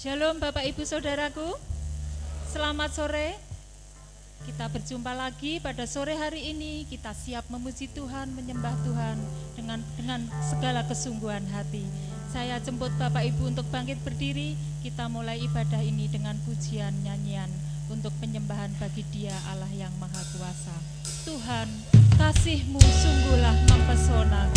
Shalom Bapak Ibu Saudaraku, selamat sore. Kita berjumpa lagi pada sore hari ini. Kita siap memuji Tuhan, menyembah Tuhan dengan segala kesungguhan hati. Saya jemput Bapak Ibu untuk bangkit berdiri. Kita mulai ibadah ini dengan pujian nyanyian untuk penyembahan bagi Dia Allah yang Maha Kuasa. Tuhan, kasih-Mu sungguhlah mempesona.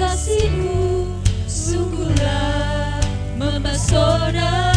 Kasih-Mu sungguhlah mempesona.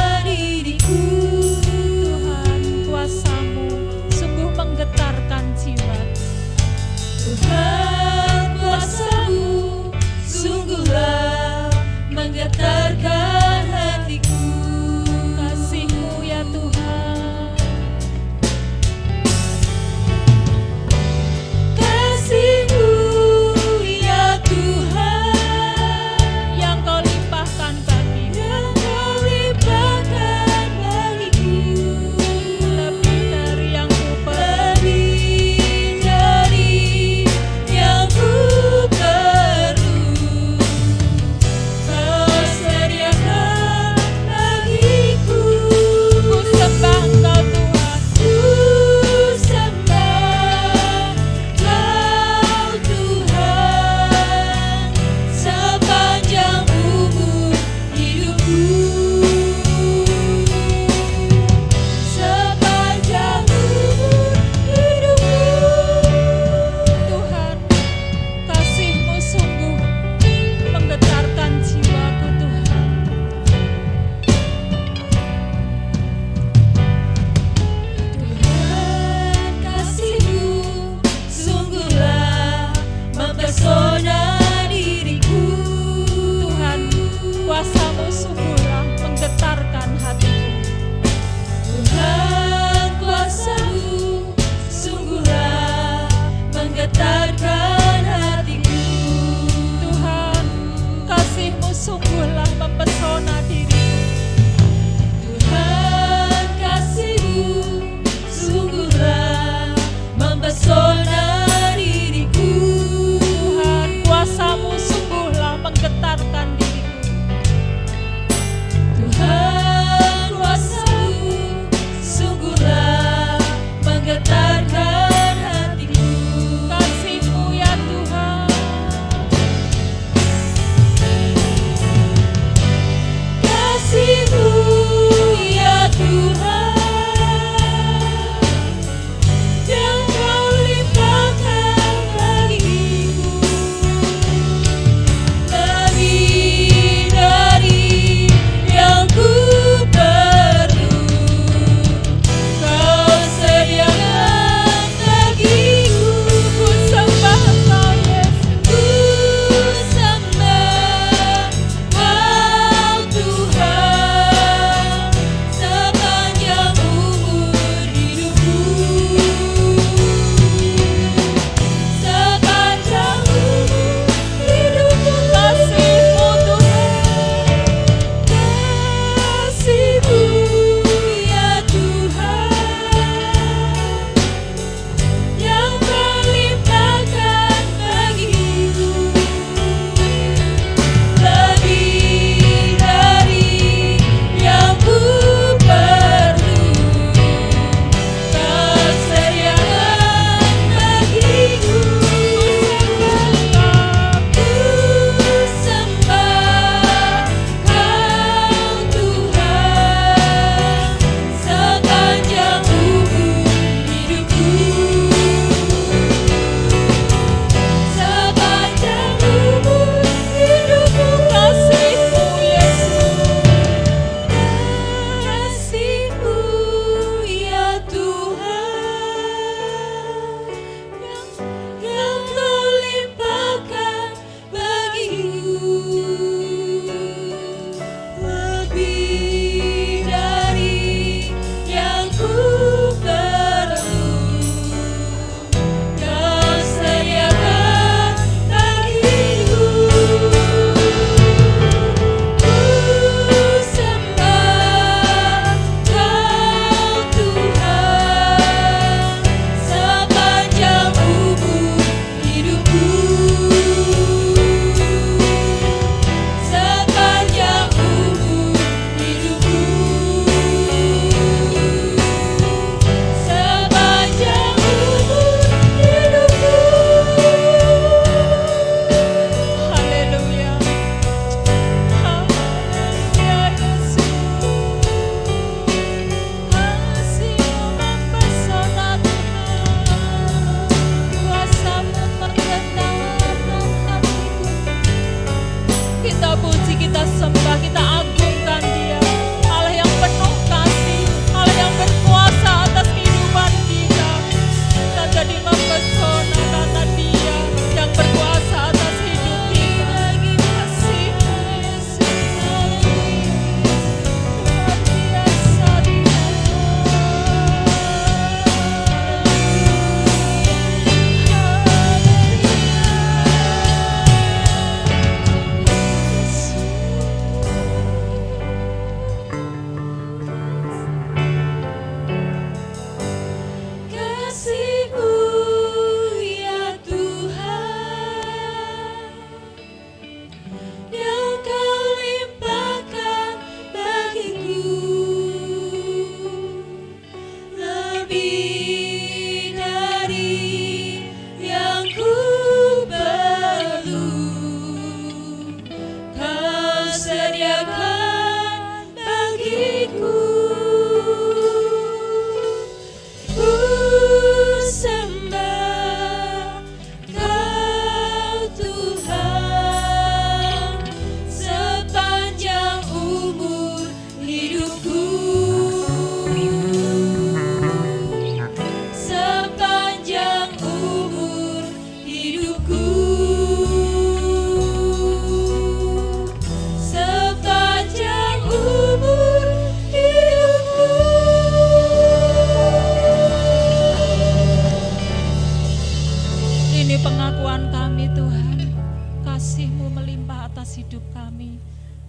atas hidup kami.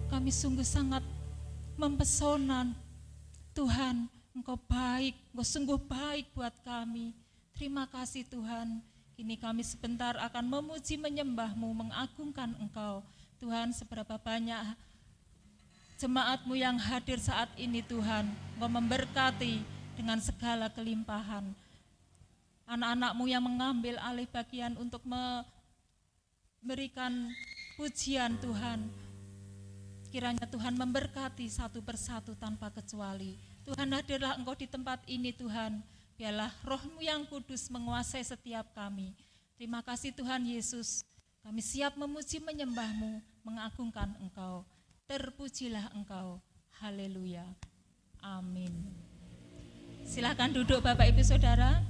Kami sungguh sangat mempesona. Tuhan, Engkau baik, Engkau sungguh baik buat kami. Terima kasih Tuhan. Kini kami sebentar akan memuji, menyembah-Mu, mengagungkan Engkau. Tuhan, seberapa banyak jemaat-Mu yang hadir saat ini Tuhan. Engkau memberkati dengan segala kelimpahan. Anak-anak-Mu yang mengambil alih bagian untuk memberikan pujian Tuhan. Kiranya Tuhan memberkati satu persatu tanpa kecuali. Tuhan, hadirlah Engkau di tempat ini Tuhan. Biarlah Roh-Mu yang kudus menguasai setiap kami. Terima kasih Tuhan Yesus. Kami siap memuji, menyembah-Mu, mengagungkan Engkau. Terpujilah Engkau. Haleluya. Amin. Silakan duduk Bapak Ibu Saudara.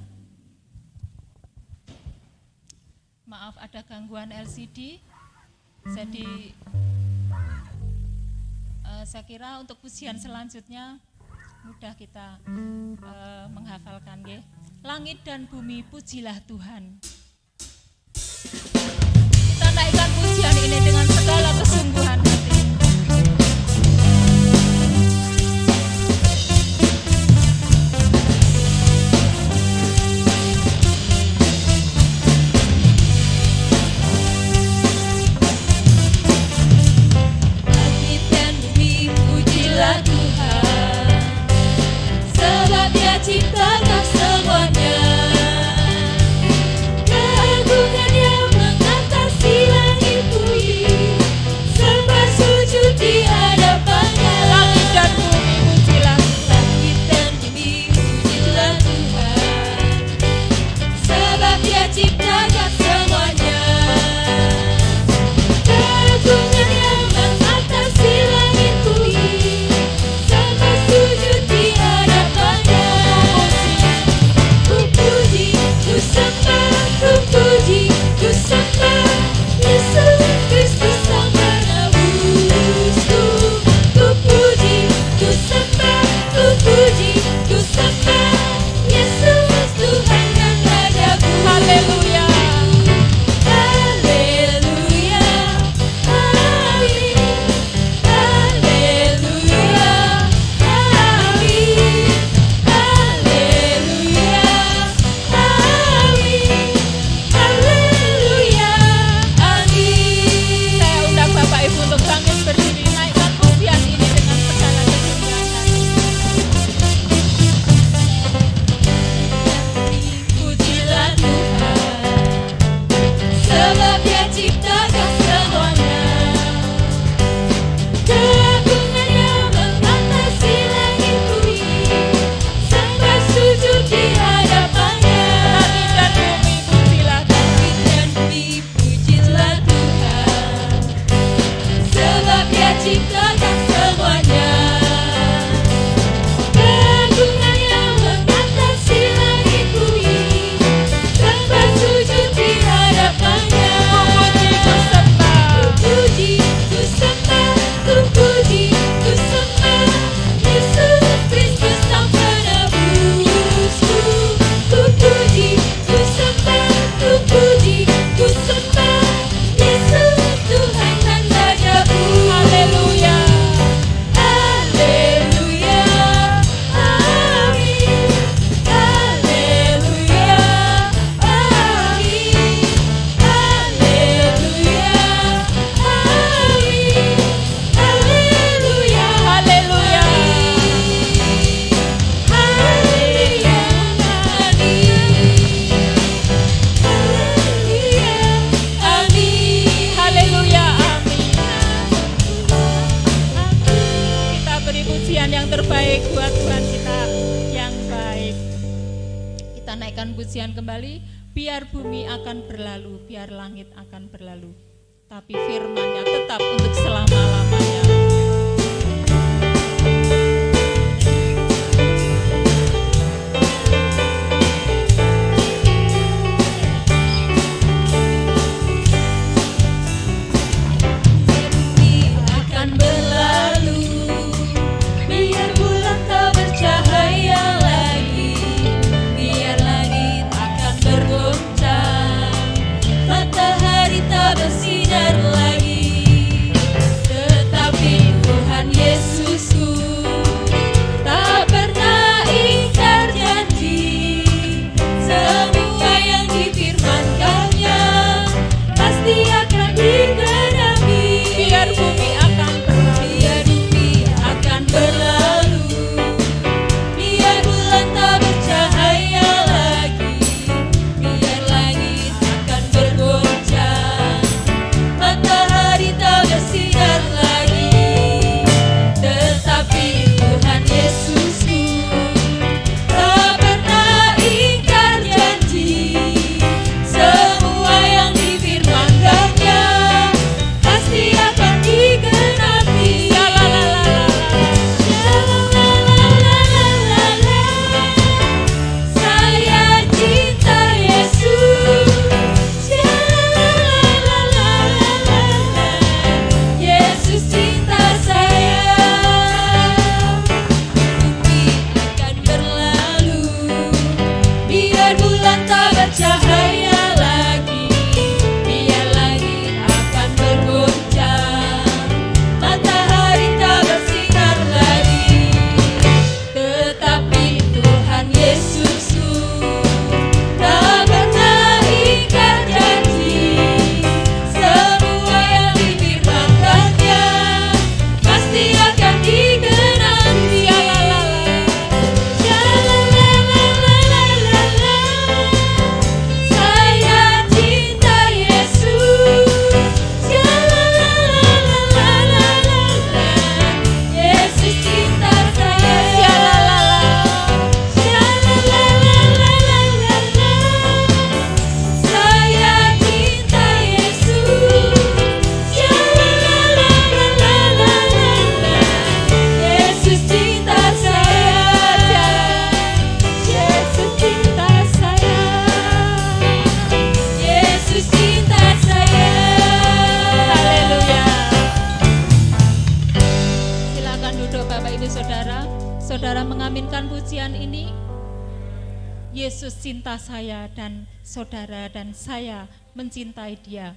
Maaf ada gangguan LCD. Jadi saya kira untuk pujian selanjutnya mudah kita menghafalkan ya. Langit dan bumi pujilah Tuhan. Kita naikkan pujian ini dengan segala kesungguhan hati. Langit dan bumi pujilah Tuhan, sebab Dia ciptakan semuanya. Keagungan-Nya mengatasi langit bumi, sembah sujud di hadapan-Nya. Langit dan bumi pujilah, langit dan bumi pujilah Tuhan, sebab Dia ciptakan semuanya. Keagungan-Nya mengatasi langit bumi, sembah sujud di hadapan-Nya. Ku puji, ku sembah, ku puji, ku sembah Yesus Kristus Sang Penebusku. Ku puji, ku sembah, ku puji, ku sembah Yesus Tuhan dan Rajaku. Haleluya. Haleluya. Amin. Haleluya. Amin. Haleluya. Amin. Haleluya. Amin. Saya undang Bapak Ibu untuk bangkit berdiri, naikkan pujian ini dengan segala kesungguhan hati. Pujilah Tuhan, sebab Dia ciptakan semuanya. Keagungan-Nya mengatasi langit bumi, sembah sujud di hadapan-Nya. Langit dan bumi pujilah, langit dan bumi pujilah Tuhan, sebab Dia ciptakan semuanya. Keagungan-Nya mengatasi langit bumi, sembah sujud di hadapan-Nya. Ku puji, ku sembah, ku puji, ku sembah Yesus Kristus Sang Penebusku. Ku puji, ku sembah, ku puji, ku sembah Yesus Tuhan dan Rajaku. Haleluya. Haleluya. Amin. Haleluya. Amin. Haleluya. Amin. Haleluya. Haleluya. Haleluya. Amin. Haleluya. Amin. Kita beri pujian yang terbaik buat Tuhan kita yang baik. Kita naikkan pujian kembali. Biar bumi akan berlalu, biar langit akan berlalu, tapi firman-Nya tetap untuk selama-lamanya. Bumi akan berlalu, biar bulan tak bercahaya lagi, biar langit akan bergoncang, matahari tak bersinar lagi. pujian ini? Yesus cinta saya dan saudara dan saya mencintai Dia.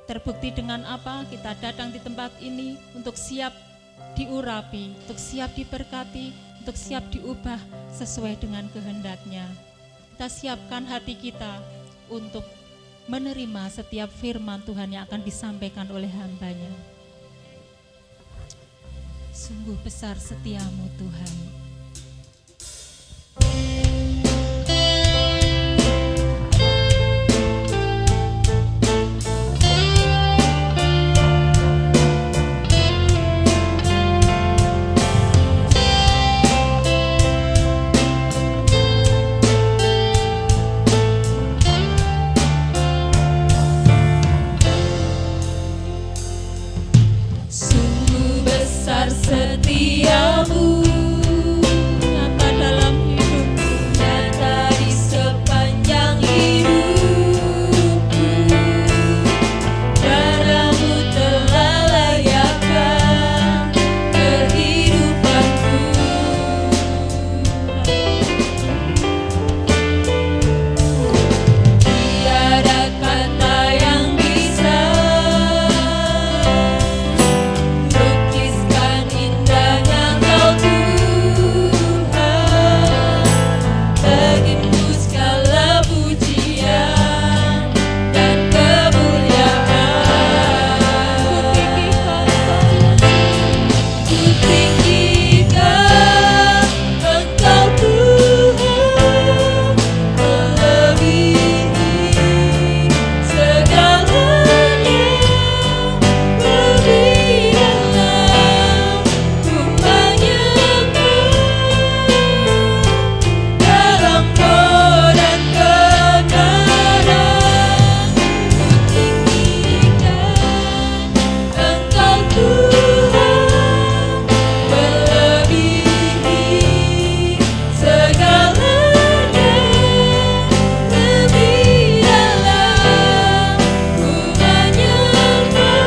Terbukti dengan apa? Kita datang di tempat ini untuk siap diurapi, untuk siap diberkati, untuk siap diubah sesuai dengan kehendak-Nya. Kita siapkan hati kita untuk menerima setiap firman Tuhan yang akan disampaikan oleh hamba-Nya. Sungguh besar setiamu Tuhan. Setiamu Nyata dalam hidupku, nyata di sepanjang hidupku. Darahmu telah layakkan kehidupanku. Tiada kata yang bisa lukiskan indahnya Kau Tuhan. Bagimu segala pujian dan kemuliaan. Kutinggikan Engkau Tuhan, melebihi segalanya. Lebih dalam ku menyembah, dalam roh dan kebenaran. Kutinggikan Engkau Tuhan, melebihi segalanya. Lebih dalam ku menyembah,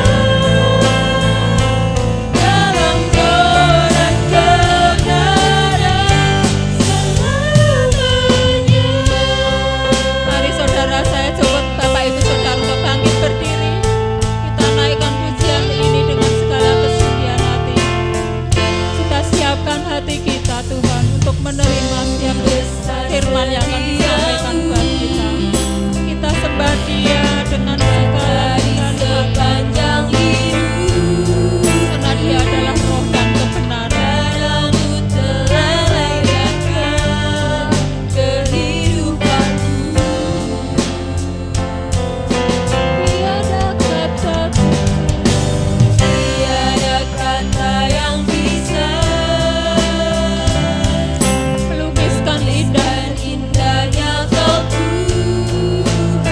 dalam roh dan kebenaran selamanya. Mari saudara, saya jemput Bapak Ibu Saudara untuk bangkit berdiri. Kita naikkan pujian ini dengan segala kesucian hati. Kita siapkan hati kita Tuhan untuk menerima setiap firman yang akan disampaikan buat kita. Kita sembah Dia dengan segala Di sepanjang hidup, karena Dia adalah roh dan kebenaran. Darahmu telah layakkan kehidupanku. Tiada kata yang bisa Melukiskan indah dan indahnya Kau Tuhan.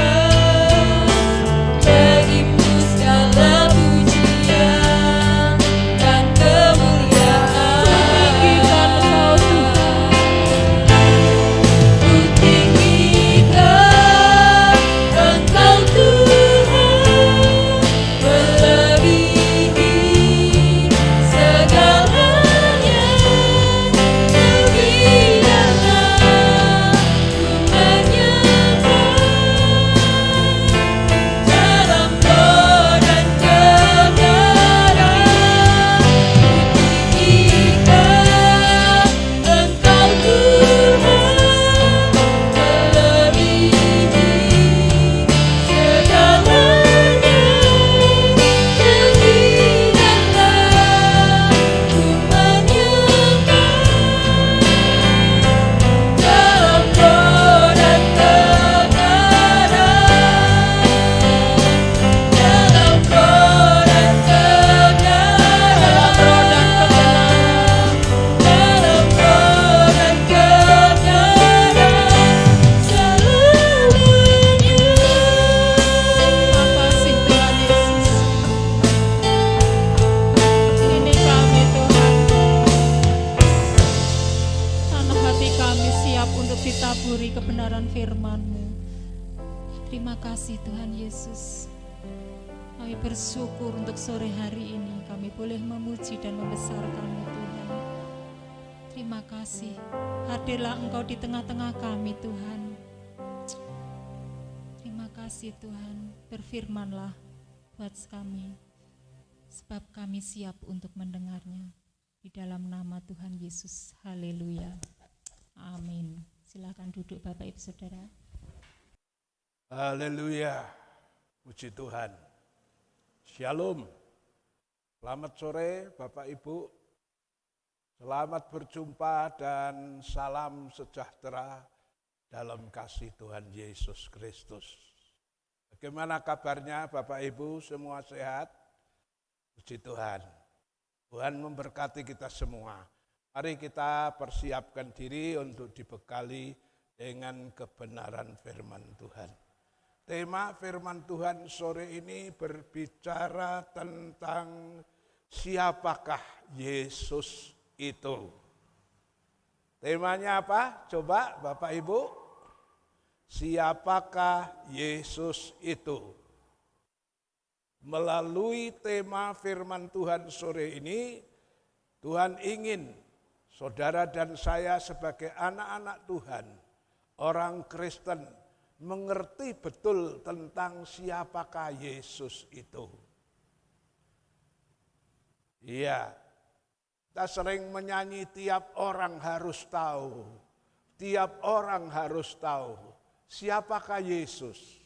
Bagimu segala pujian dan kemuliaan. Kutinggikan Engkau Tuhan. Kutinggikan Engkau Tuhan, melebihi segalanya. Lebih dalam ku menyembah, dalam roh dan kebenaran. Kutinggikan Engkau Tuhan, melebihi segalanya. Lebih dalam ku menyembah, dalam roh dan kebenaran. Dalam roh dan kebenaran. dalam roh dan kebenaran. Dalam roh dan kebenaran selamanya. Makasih Tuhan Yesus. Ini kami Tuhan. Tanah hati kami siap untuk ditaburi kebenaran firman-Mu. Terima kasih Tuhan Yesus. Kami bersyukur untuk sore hari ini kami boleh memuji dan membesarkan-Mu Tuhan. Terima kasih. Hadirlah Engkau di tengah-tengah kami, Tuhan. Terima kasih, Tuhan. Berfirmanlah buat kami, sebab kami siap untuk mendengarnya. Di dalam nama Tuhan Yesus. Haleluya. Amin. Silakan duduk Bapak Ibu Saudara. Haleluya. Puji Tuhan. Shalom. Selamat sore Bapak Ibu. Selamat berjumpa dan salam sejahtera dalam kasih Tuhan Yesus Kristus. Bagaimana kabarnya Bapak Ibu? Semua sehat? Puji Tuhan. Tuhan memberkati kita semua. Mari kita persiapkan diri untuk dibekali dengan kebenaran firman Tuhan. Tema firman Tuhan sore ini berbicara tentang siapakah Yesus itu. Temanya apa? Coba Bapak Ibu. Siapakah Yesus itu? Melalui tema firman Tuhan sore ini, Tuhan ingin saudara dan saya sebagai anak-anak Tuhan, orang Kristen, mengerti betul tentang siapakah Yesus itu. Iya, kita sering menyanyi tiap orang harus tahu, tiap orang harus tahu siapakah Yesus.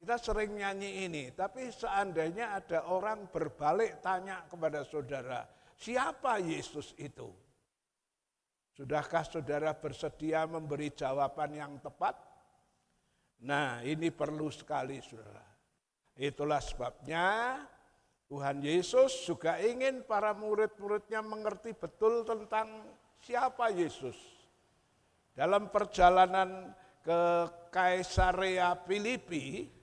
Kita sering nyanyi ini, tapi seandainya ada orang berbalik tanya kepada saudara, siapa Yesus itu? Sudahkah saudara bersedia memberi jawaban yang tepat? Nah, ini perlu sekali saudara. Itulah sebabnya Tuhan Yesus juga ingin para murid-muridnya mengerti betul tentang siapa Yesus. Dalam perjalanan ke Kaisarea Filipi,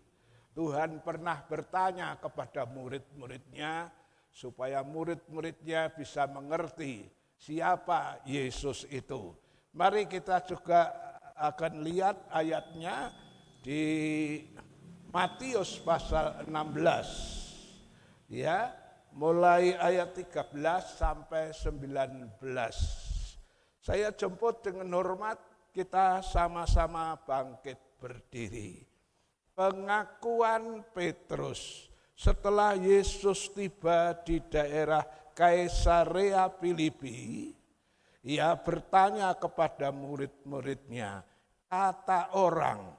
Tuhan pernah bertanya kepada murid-muridnya supaya murid-muridnya bisa mengerti siapa Yesus itu. Mari kita juga akan lihat ayatnya di Matius pasal 16. Ya, mulai ayat 13 sampai 19. Saya jemput dengan hormat, kita sama-sama bangkit berdiri. Pengakuan Petrus setelah Yesus tiba di daerah Kaisarea Filipi, ia bertanya kepada murid-muridnya, kata orang,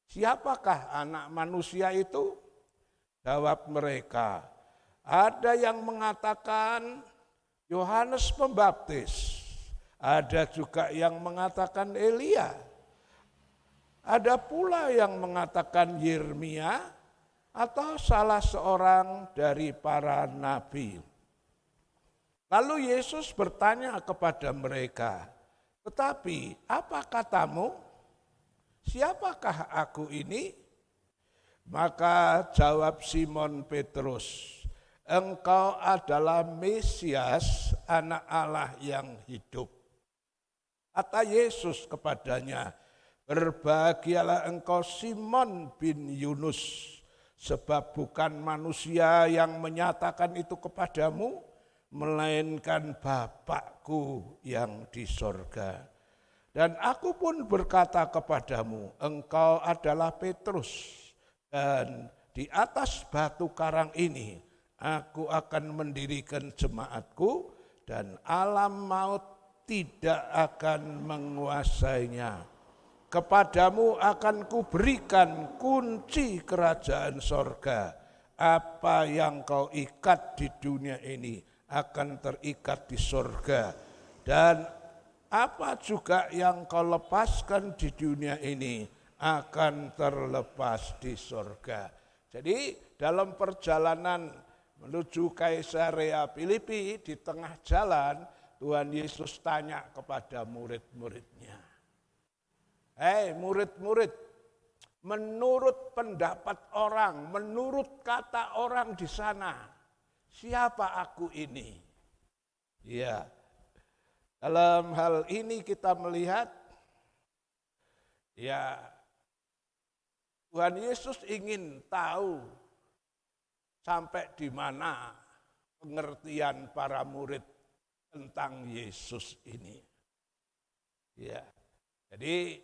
siapakah anak manusia itu? Jawab mereka, ada yang mengatakan Yohanes Pembaptis, ada juga yang mengatakan Elia. Ada pula yang mengatakan Yeremia atau salah seorang dari para nabi. Lalu Yesus bertanya kepada mereka, tetapi apa katamu? Siapakah aku ini? Maka jawab Simon Petrus, engkau adalah Mesias, anak Allah yang hidup. Kata Yesus kepadanya, berbahagialah engkau Simon bin Yunus, sebab bukan manusia yang menyatakan itu kepadamu, melainkan Bapakku yang di sorga. Dan aku pun berkata kepadamu, engkau adalah Petrus, dan di atas batu karang ini aku akan mendirikan jemaatku, dan alam maut tidak akan menguasainya. Kepadamu akan kuberikan kunci kerajaan sorga. Apa yang kau ikat di dunia ini akan terikat di sorga. Dan apa juga yang kau lepaskan di dunia ini akan terlepas di sorga. Jadi dalam perjalanan menuju Kaisarea Filipi, di tengah jalan Tuhan Yesus tanya kepada murid-muridnya. Hei murid-murid, menurut pendapat orang, menurut kata orang di sana, siapa aku ini? Ya, dalam hal ini kita melihat, ya Tuhan Yesus ingin tahu sampai di mana pengertian para murid tentang Yesus ini. Ya. Jadi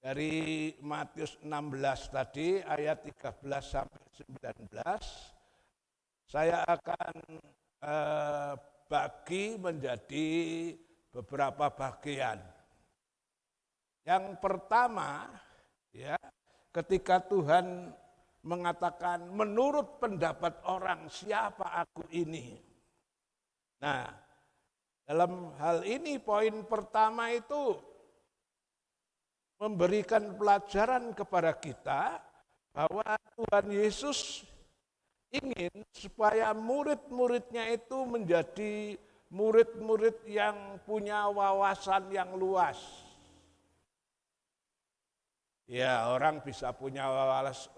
dari Matius 16 tadi ayat 13 sampai 19 saya akan bagi menjadi beberapa bagian. Yang pertama, ya, ketika Tuhan mengatakan menurut pendapat orang siapa aku ini. Nah, dalam hal ini poin pertama itu memberikan pelajaran kepada kita bahwa Tuhan Yesus ingin supaya murid-muridnya itu menjadi murid-murid yang punya wawasan yang luas. Ya, orang bisa punya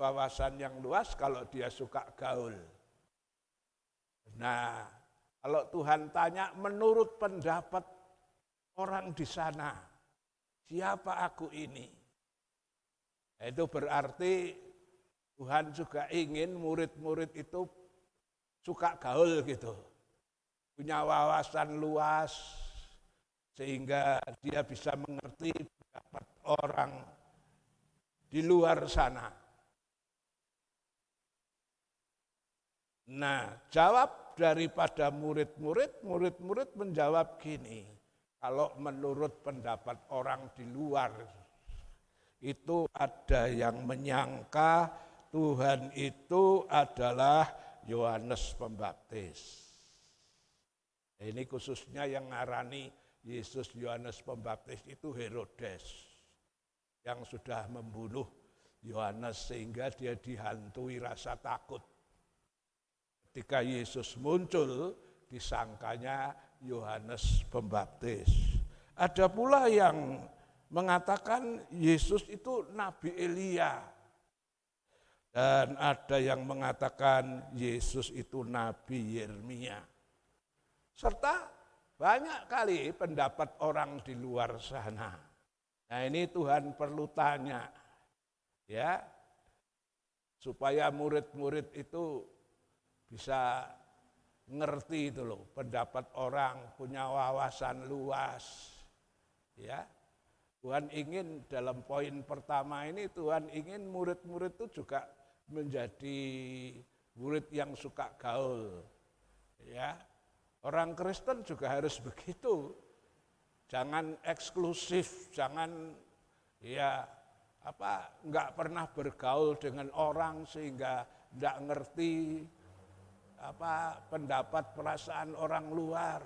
wawasan yang luas kalau dia suka gaul. Nah, kalau Tuhan tanya menurut pendapat orang di sana, siapa aku ini? Itu berarti Tuhan juga ingin murid-murid itu suka gaul gitu. Punya wawasan luas sehingga dia bisa mengerti pendapat orang di luar sana. Nah, jawab daripada murid-murid menjawab gini, kalau menurut pendapat orang di luar, itu ada yang menyangka Tuhan itu adalah Yohanes Pembaptis. Ini khususnya yang ngarani Yesus Yohanes Pembaptis itu Herodes, yang sudah membunuh Yohanes sehingga dia dihantui rasa takut. Ketika Yesus muncul, disangkanya Yohanes Pembaptis. Ada pula yang mengatakan Yesus itu Nabi Elia. Dan ada yang mengatakan Yesus itu Nabi Yeremia. Serta banyak kali pendapat orang di luar sana. Nah, ini Tuhan perlu tanya, ya, supaya murid-murid itu bisa ngerti itu loh, pendapat orang, punya wawasan luas. Ya. Tuhan ingin dalam poin pertama ini, Tuhan ingin murid-murid itu juga menjadi murid yang suka gaul. Ya. Orang Kristen juga harus begitu. Jangan eksklusif, jangan enggak pernah bergaul dengan orang sehingga enggak ngerti pendapat perasaan orang luar.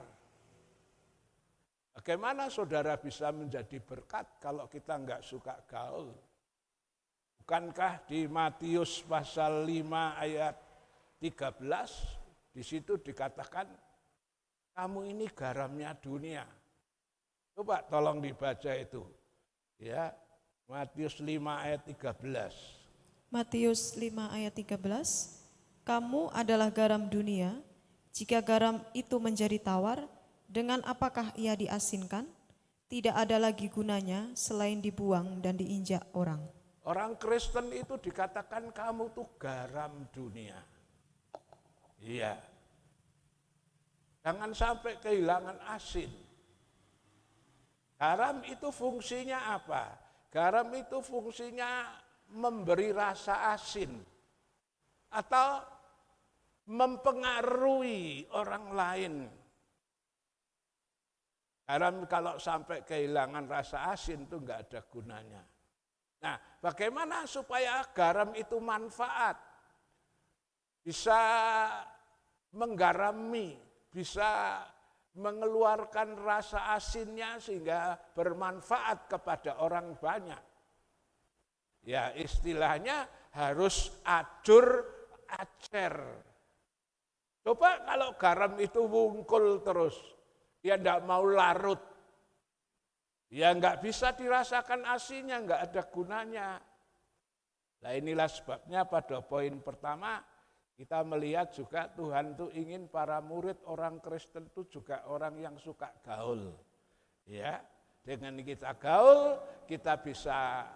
Bagaimana saudara bisa menjadi berkat kalau kita enggak suka gaul? Bukankah di Matius pasal 5 ayat 13 di situ dikatakan kamu ini garamnya dunia. Coba tolong dibaca itu. Ya, Matius 5 ayat 13. Matius 5 ayat 13. Kamu adalah garam dunia. Jika garam itu menjadi tawar, dengan apakah ia diasinkan? Tidak ada lagi gunanya selain dibuang dan diinjak orang. Orang Kristen itu dikatakan kamu tuh garam dunia. Iya. Jangan sampai kehilangan asin. Garam itu fungsinya apa? Garam itu fungsinya memberi rasa asin atau mempengaruhi orang lain. Garam kalau sampai kehilangan rasa asin itu enggak ada gunanya. Nah, bagaimana supaya garam itu manfaat? Bisa menggarami, bisa mengeluarkan rasa asinnya sehingga bermanfaat kepada orang banyak. Ya, istilahnya harus ajur acer. Coba kalau garam itu wungkul terus, ya enggak mau larut. Ya enggak bisa dirasakan asinnya, enggak ada gunanya. Nah, inilah sebabnya pada poin pertama kita melihat juga Tuhan itu ingin para murid orang Kristen itu juga orang yang suka gaul. Ya, dengan kita gaul, kita bisa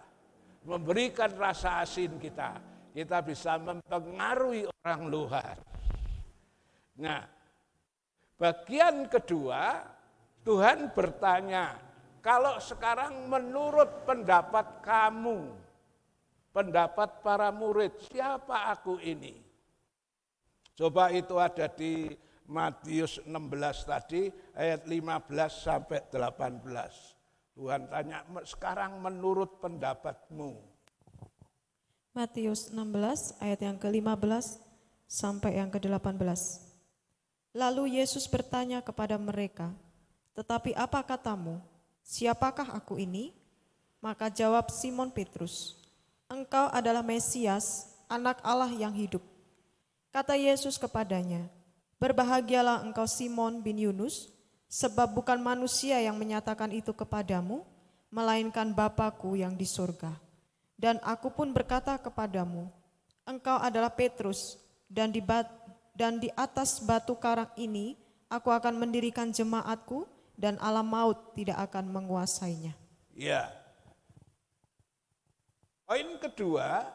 memberikan rasa asin kita bisa mempengaruhi orang luar. Nah, Bagian kedua, Tuhan bertanya, kalau sekarang menurut pendapat kamu, pendapat para murid, siapa aku ini? Coba itu ada di Matius 16 tadi, ayat 15 sampai 18. Tuhan tanya, sekarang menurut pendapatmu. Matius 16 ayat yang ke-15 sampai yang ke-18. Lalu Yesus bertanya kepada mereka, "Tetapi apa katamu? Siapakah aku ini?" Maka jawab Simon Petrus, "Engkau adalah Mesias, Anak Allah yang hidup." Kata Yesus kepadanya, "Berbahagialah engkau Simon bin Yunus, sebab bukan manusia yang menyatakan itu kepadamu, melainkan Bapa-Ku yang di surga. Dan aku pun berkata kepadamu, engkau adalah Petrus, dan di atas batu karang ini aku akan mendirikan jemaatku, dan alam maut tidak akan menguasainya." Ya. Poin kedua,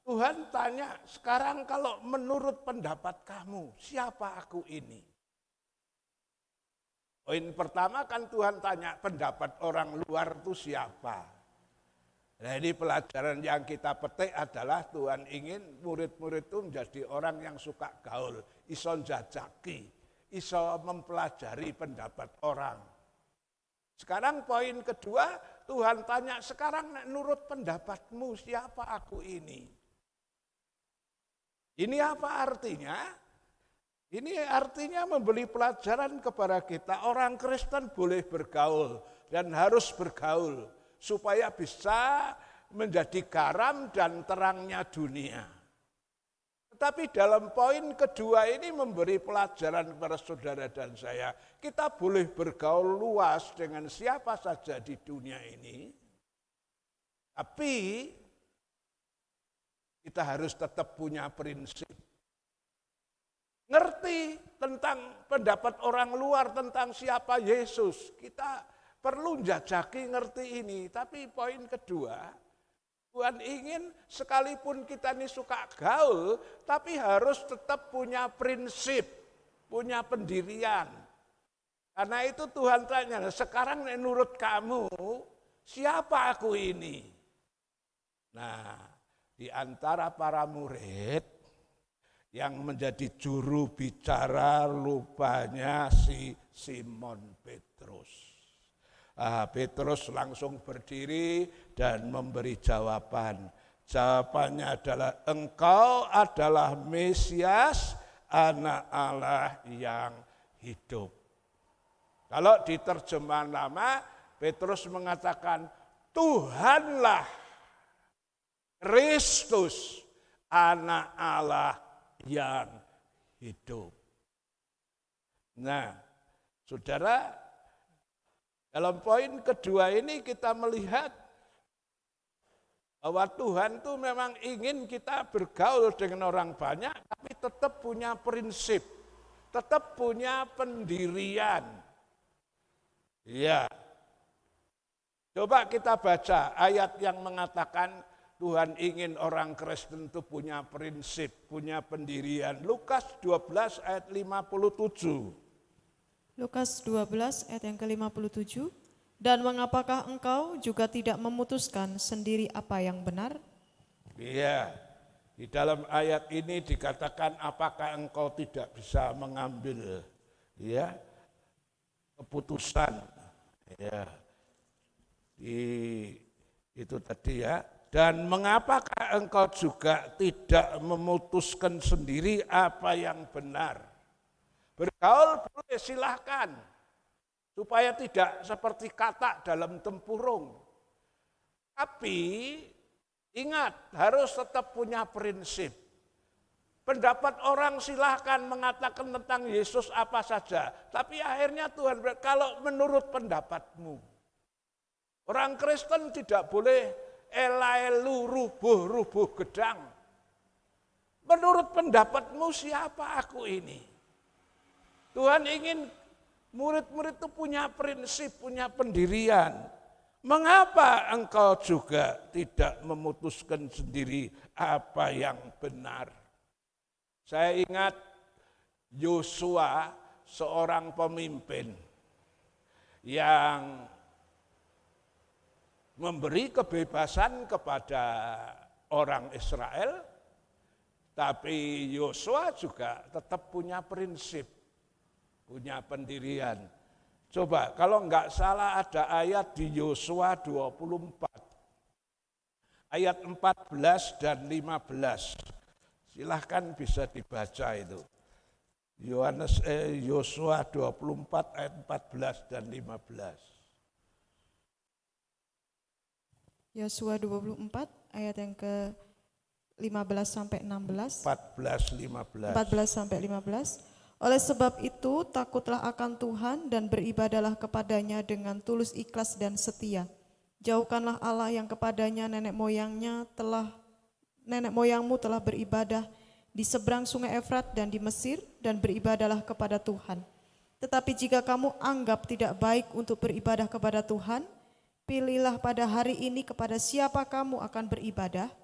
Tuhan tanya, sekarang kalau menurut pendapat kamu, siapa aku ini? Poin pertama kan Tuhan tanya pendapat orang luar itu siapa. Nah ini pelajaran yang kita petik adalah Tuhan ingin murid-murid itu menjadi orang yang suka gaul, iso njajaki, iso mempelajari pendapat orang. Sekarang poin kedua, Tuhan tanya, sekarang menurut pendapatmu siapa aku ini? Ini apa artinya? Ini artinya memberi pelajaran kepada kita, orang Kristen boleh bergaul dan harus bergaul supaya bisa menjadi garam dan terangnya dunia. Tetapi dalam poin kedua ini memberi pelajaran kepada saudara dan saya, kita boleh bergaul luas dengan siapa saja di dunia ini, tapi kita harus tetap punya prinsip. Ngerti tentang pendapat orang luar tentang siapa Yesus. Kita perlu jajaki ngerti ini. Tapi poin kedua, Tuhan ingin sekalipun kita ini suka gaul, tapi harus tetap punya prinsip, punya pendirian. Karena itu Tuhan tanya, sekarang menurut kamu, siapa aku ini? Nah, di antara para murid, yang menjadi juru bicara rupanya si Simon Petrus. Petrus langsung berdiri dan memberi jawaban. Jawabannya adalah, engkau adalah Mesias, Anak Allah yang hidup. Kalau di terjemahan lama, Petrus mengatakan, Tuhanlah Kristus, Anak Allah yang hidup. Nah, saudara, dalam poin kedua ini kita melihat bahwa Tuhan itu memang ingin kita bergaul dengan orang banyak, tapi tetap punya prinsip, tetap punya pendirian. Ya, coba kita baca ayat yang mengatakan Tuhan ingin orang Kristen itu punya prinsip, punya pendirian. Lukas 12 ayat 57. Lukas 12 ayat yang ke-57. Dan mengapakah engkau juga tidak memutuskan sendiri apa yang benar? Iya, di dalam ayat ini dikatakan apakah engkau tidak bisa mengambil keputusan. Ya. Itu tadi ya. Dan mengapakah engkau juga tidak memutuskan sendiri apa yang benar? Bergaul boleh, silahkan. Supaya tidak seperti katak dalam tempurung. Tapi ingat, harus tetap punya prinsip. Pendapat orang silahkan mengatakan tentang Yesus apa saja. Tapi akhirnya Tuhan berkata, kalau menurut pendapatmu. Orang Kristen tidak boleh elaelu rubuh-rubuh gedang. Menurut pendapatmu siapa aku ini? Tuhan ingin murid-murid itu punya prinsip, punya pendirian. Mengapa engkau juga tidak memutuskan sendiri apa yang benar? Saya ingat Yosua seorang pemimpin yang memberi kebebasan kepada orang Israel, tapi Yosua juga tetap punya prinsip, punya pendirian. Coba kalau enggak salah ada ayat di Yosua 24, ayat 14 dan 15. Silahkan bisa dibaca itu. Yosua 24 ayat 14 dan 15. Yosua 24 ayat yang ke 15 sampai 16. 14 sampai 15. Oleh sebab itu takutlah akan Tuhan dan beribadahlah kepadanya dengan tulus ikhlas dan setia. Jauhkanlah Allah yang kepadanya nenek moyangmu telah beribadah di seberang sungai Efrat dan di Mesir, dan beribadahlah kepada Tuhan. Tetapi jika kamu anggap tidak baik untuk beribadah kepada Tuhan, pilihlah pada hari ini kepada siapa kamu akan beribadah,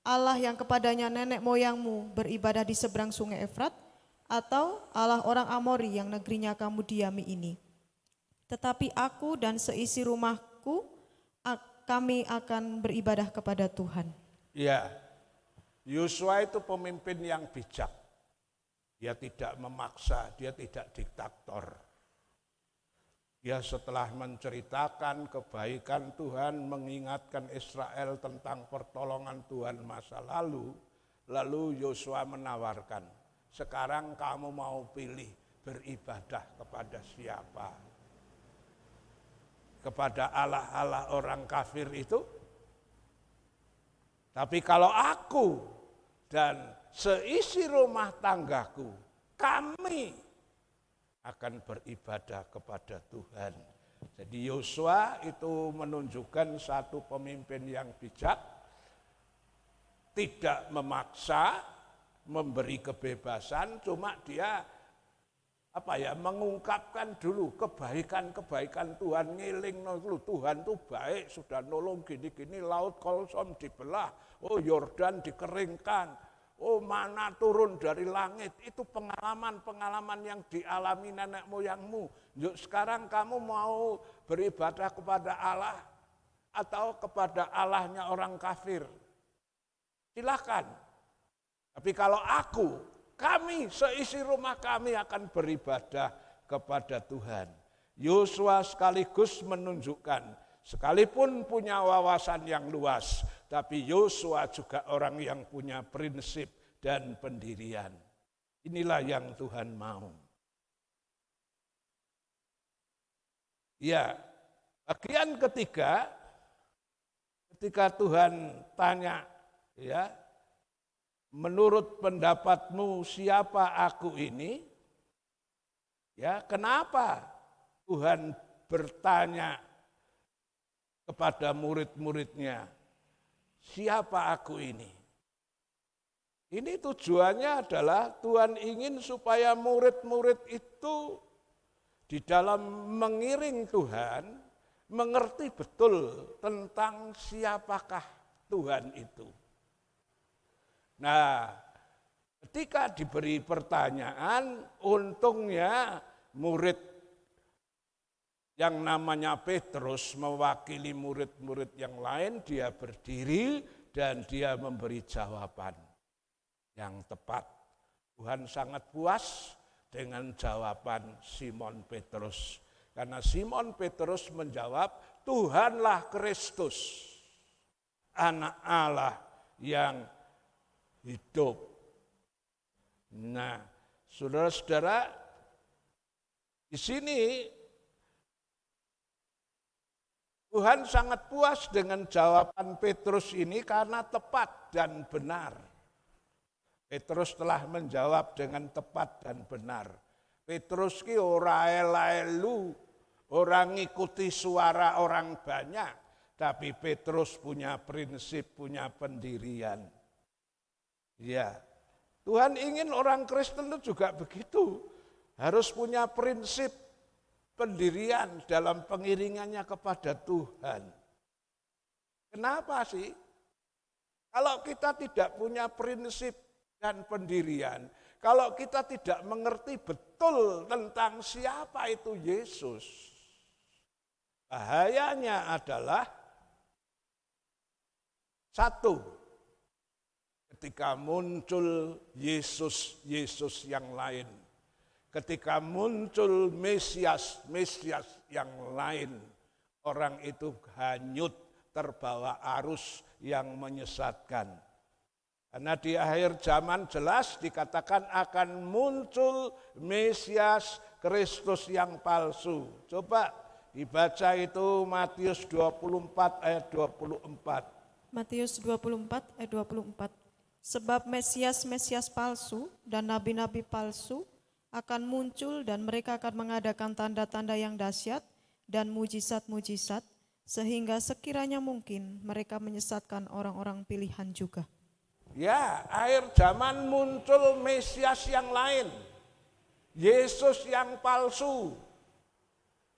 Allah yang kepadanya nenek moyangmu beribadah di seberang sungai Efrat, atau Allah orang Amori yang negerinya kamu diami ini. Tetapi aku dan seisi rumahku, kami akan beribadah kepada Tuhan. Ya, Yosua itu pemimpin yang bijak. Dia tidak memaksa, dia tidak diktator. Dia setelah menceritakan kebaikan Tuhan, mengingatkan Israel tentang pertolongan Tuhan masa lalu Yosua menawarkan, sekarang kamu mau pilih beribadah kepada siapa? Kepada Allah-Allah orang kafir itu? Tapi kalau aku dan seisi rumah tanggaku, kami akan beribadah kepada Tuhan. Jadi Yosua itu menunjukkan satu pemimpin yang bijak, tidak memaksa, memberi kebebasan, cuma dia mengungkapkan dulu kebaikan-kebaikan Tuhan, ngiling dulu Tuhan itu baik, sudah nolong gini-gini, laut Kolsom dibelah, oh Yordan dikeringkan, oh mana turun dari langit. Itu pengalaman-pengalaman yang dialami nenek moyangmu. Yuk sekarang kamu mau beribadah kepada Allah atau kepada Allahnya orang kafir? Silakan. Tapi kalau kami seisi rumah kami akan beribadah kepada Tuhan. Yosua sekaligus menunjukkan, sekalipun punya wawasan yang luas, tapi Yosua juga orang yang punya prinsip dan pendirian. Inilah yang Tuhan mau. Ya, bagian ketiga, ketika Tuhan tanya, ya, menurut pendapatmu siapa aku ini? Ya, kenapa Tuhan bertanya kepada murid-muridnya, siapa aku ini? Ini tujuannya adalah Tuhan ingin supaya murid-murid itu di dalam mengiring Tuhan mengerti betul tentang siapakah Tuhan itu. Nah, ketika diberi pertanyaan, untungnya murid yang namanya Petrus mewakili murid-murid yang lain, dia berdiri dan dia memberi jawaban yang tepat. Tuhan sangat puas dengan jawaban Simon Petrus. Karena Simon Petrus menjawab, Tuhanlah Kristus, Anak Allah yang hidup. Nah, saudara-saudara, di sini Tuhan sangat puas dengan jawaban Petrus ini karena tepat dan benar. Petrus telah menjawab dengan tepat dan benar. Petrus ki ora elu, orang ngikuti suara orang banyak, tapi Petrus punya prinsip, punya pendirian. Ya, Tuhan ingin orang Kristen itu juga begitu. Harus punya prinsip pendirian dalam pengiringannya kepada Tuhan. Kenapa sih? Kalau kita tidak punya prinsip dan pendirian, kalau kita tidak mengerti betul tentang siapa itu Yesus, bahayanya adalah satu, ketika muncul Yesus yang lain, ketika muncul Mesias yang lain, orang itu hanyut terbawa arus yang menyesatkan. Karena di akhir zaman jelas dikatakan akan muncul Mesias Kristus yang palsu. Coba dibaca itu Matius 24 ayat 24. Matius 24 ayat 24. Sebab Mesias palsu dan nabi-nabi palsu akan muncul dan mereka akan mengadakan tanda-tanda yang dahsyat dan mujizat-mujizat sehingga sekiranya mungkin mereka menyesatkan orang-orang pilihan juga. Ya, akhir zaman muncul Mesias yang lain, Yesus yang palsu.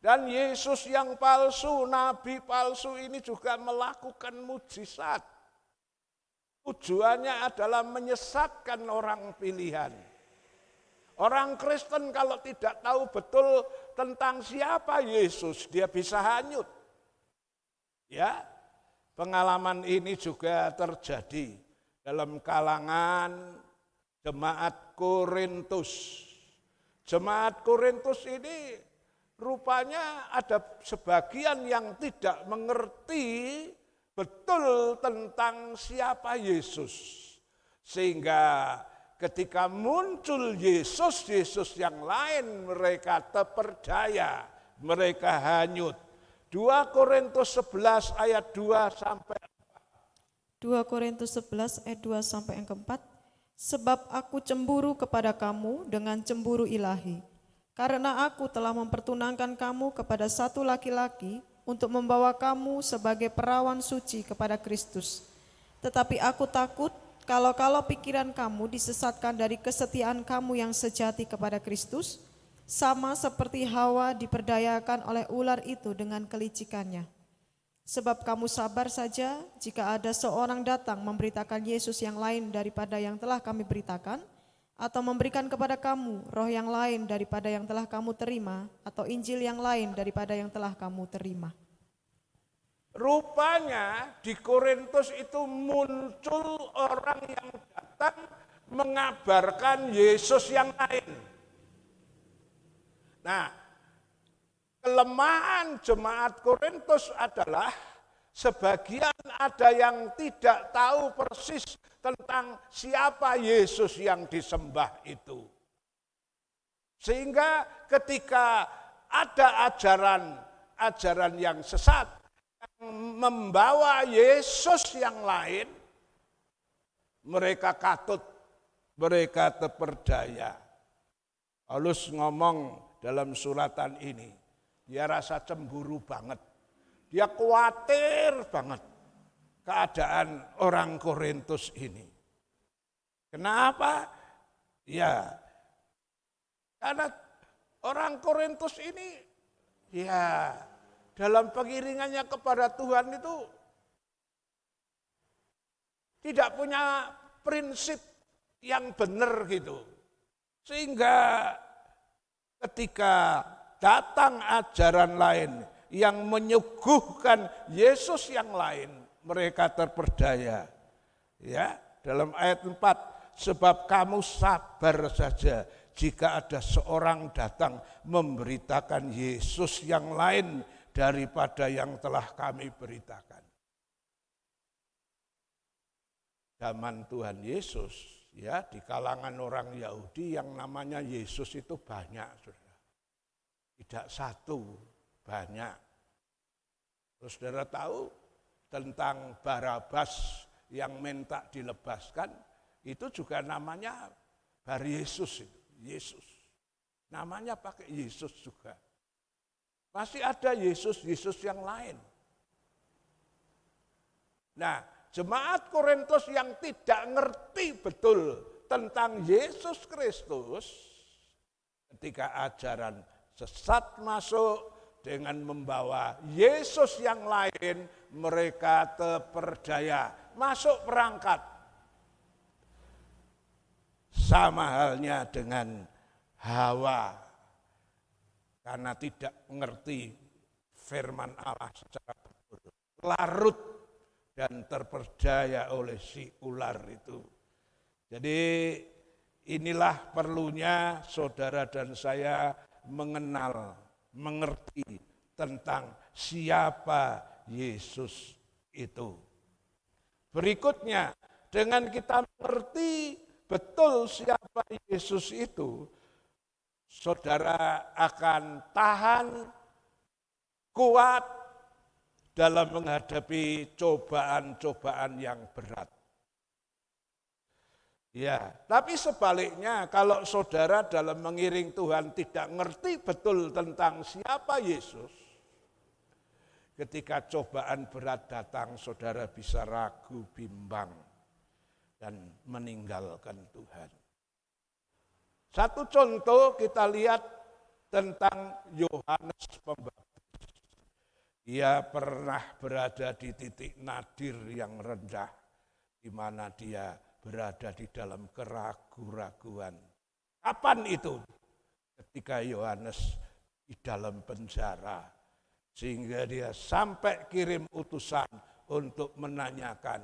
Dan Yesus yang palsu, nabi palsu ini juga melakukan mujizat. Tujuannya adalah menyesatkan orang pilihan. Orang Kristen kalau tidak tahu betul tentang siapa Yesus, dia bisa hanyut. Ya, pengalaman ini juga terjadi dalam kalangan jemaat Korintus. Jemaat Korintus ini rupanya ada sebagian yang tidak mengerti betul tentang siapa Yesus. Sehingga ketika muncul Yesus yang lain, mereka terperdaya, mereka hanyut. 2 Korintus 11 ayat 2 sampai 2 Korintus 11 ayat 2 sampai yang keempat. Sebab aku cemburu kepada kamu dengan cemburu ilahi. Karena aku telah mempertunangkan kamu kepada satu laki-laki untuk membawa kamu sebagai perawan suci kepada Kristus. Tetapi aku takut kalau pikiran kamu disesatkan dari kesetiaan kamu yang sejati kepada Kristus, sama seperti Hawa diperdayakan oleh ular itu dengan kelicikannya. Sebab kamu sabar saja jika ada seorang datang memberitakan Yesus yang lain daripada yang telah kami beritakan, atau memberikan kepada kamu roh yang lain daripada yang telah kamu terima, atau Injil yang lain daripada yang telah kamu terima. Rupanya di Korintus itu muncul orang yang datang mengabarkan Yesus yang lain. Nah, kelemahan jemaat Korintus adalah sebagian ada yang tidak tahu persis tentang siapa Yesus yang disembah itu. Sehingga ketika ada ajaran yang sesat yang membawa Yesus yang lain, mereka katut, mereka terperdaya. Paulus ngomong dalam suratan ini, dia rasa cemburu banget. Dia khawatir banget keadaan orang Korintus ini. Kenapa? Ya, karena orang Korintus ini ya dalam pengiringannya kepada Tuhan itu tidak punya prinsip yang benar gitu. Sehingga ketika datang ajaran lain yang menyuguhkan Yesus yang lain, mereka terperdaya. Ya, dalam ayat 4, sebab kamu sabar saja jika ada seorang datang memberitakan Yesus yang lain daripada yang telah kami beritakan. Zaman Tuhan Yesus, ya, di kalangan orang Yahudi yang namanya Yesus itu banyak, saudara. Tidak satu, banyak. Terus saudara tahu tentang Barabas yang minta dilebaskan, itu juga namanya Bar Yesus itu, Yesus. Namanya pakai Yesus juga. Masih ada Yesus yang lain. Nah, jemaat Korintus yang tidak ngerti betul tentang Yesus Kristus, ketika ajaran sesat masuk dengan membawa Yesus yang lain, mereka terperdaya, masuk perangkat. Sama halnya dengan Hawa, karena tidak mengerti firman Allah secara betul, larut dan terperdaya oleh si ular itu. Jadi inilah perlunya saudara dan saya mengenal, mengerti tentang siapa Yesus itu. Berikutnya, dengan kita mengerti betul siapa Yesus itu, saudara akan tahan, kuat dalam menghadapi cobaan-cobaan yang berat. Ya, tapi sebaliknya kalau saudara dalam mengiring Tuhan tidak ngerti betul tentang siapa Yesus, ketika cobaan berat datang, saudara bisa ragu, bimbang, dan meninggalkan Tuhan. Satu contoh kita lihat tentang Yohanes Pembaptis. Dia pernah berada di titik nadir yang rendah, di mana dia berada di dalam keraguan-raguan. Kapan itu? Ketika Yohanes di dalam penjara, sehingga dia sampai kirim utusan untuk menanyakan,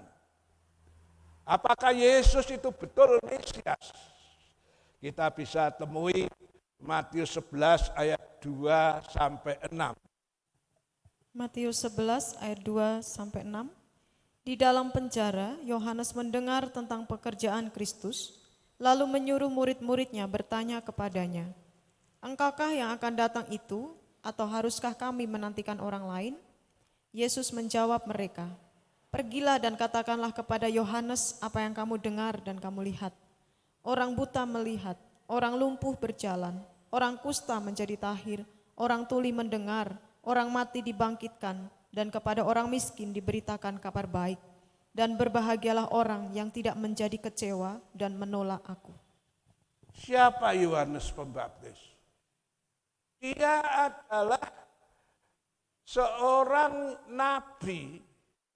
apakah Yesus itu betul Mesias? Kita bisa temui Matius 11 ayat 2 sampai 6. Matius 11 ayat 2 sampai 6. Di dalam penjara, Yohanes mendengar tentang pekerjaan Kristus, lalu menyuruh murid-muridnya bertanya kepadanya, "Engkaukah yang akan datang itu, atau haruskah kami menantikan orang lain?" Yesus menjawab mereka, "Pergilah dan katakanlah kepada Yohanes apa yang kamu dengar dan kamu lihat. Orang buta melihat, orang lumpuh berjalan, orang kusta menjadi tahir, orang tuli mendengar, orang mati dibangkitkan, dan kepada orang miskin diberitakan kabar baik. Dan berbahagialah orang yang tidak menjadi kecewa dan menolak aku." Siapa Yohanes Pembaptis? Dia adalah seorang nabi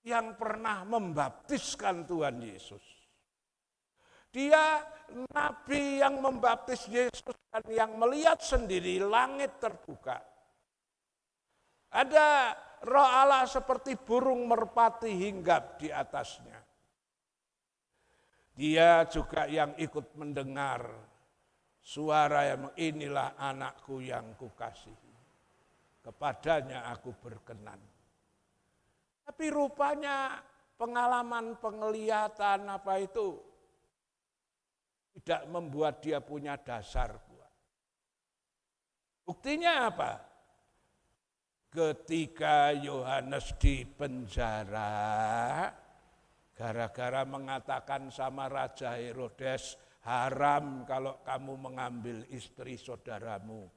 yang pernah membaptiskan Tuhan Yesus. Dia nabi yang membaptis Yesus dan yang melihat sendiri langit terbuka. Ada Roh Allah seperti burung merpati hinggap di atasnya. Dia juga yang ikut mendengar suara yang, "Inilah anakku yang kukasihi, kepadanya aku berkenan." Tapi rupanya pengalaman penglihatan apa itu tidak membuat dia punya dasar kuat. Buktinya apa? Ketika Yohanes di penjara, gara-gara mengatakan sama Raja Herodes, "Haram kalau kamu mengambil istri saudaramu."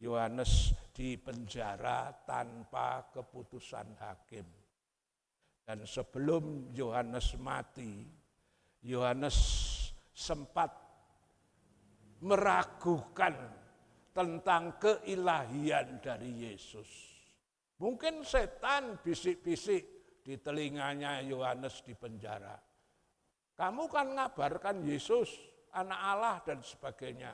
Yohanes di penjara tanpa keputusan hakim. Dan sebelum Yohanes mati, Yohanes sempat meragukan tentang keilahian dari Yesus. Mungkin setan bisik-bisik di telinganya Yohanes di penjara, "Kamu kan ngabarkan Yesus, anak Allah dan sebagainya.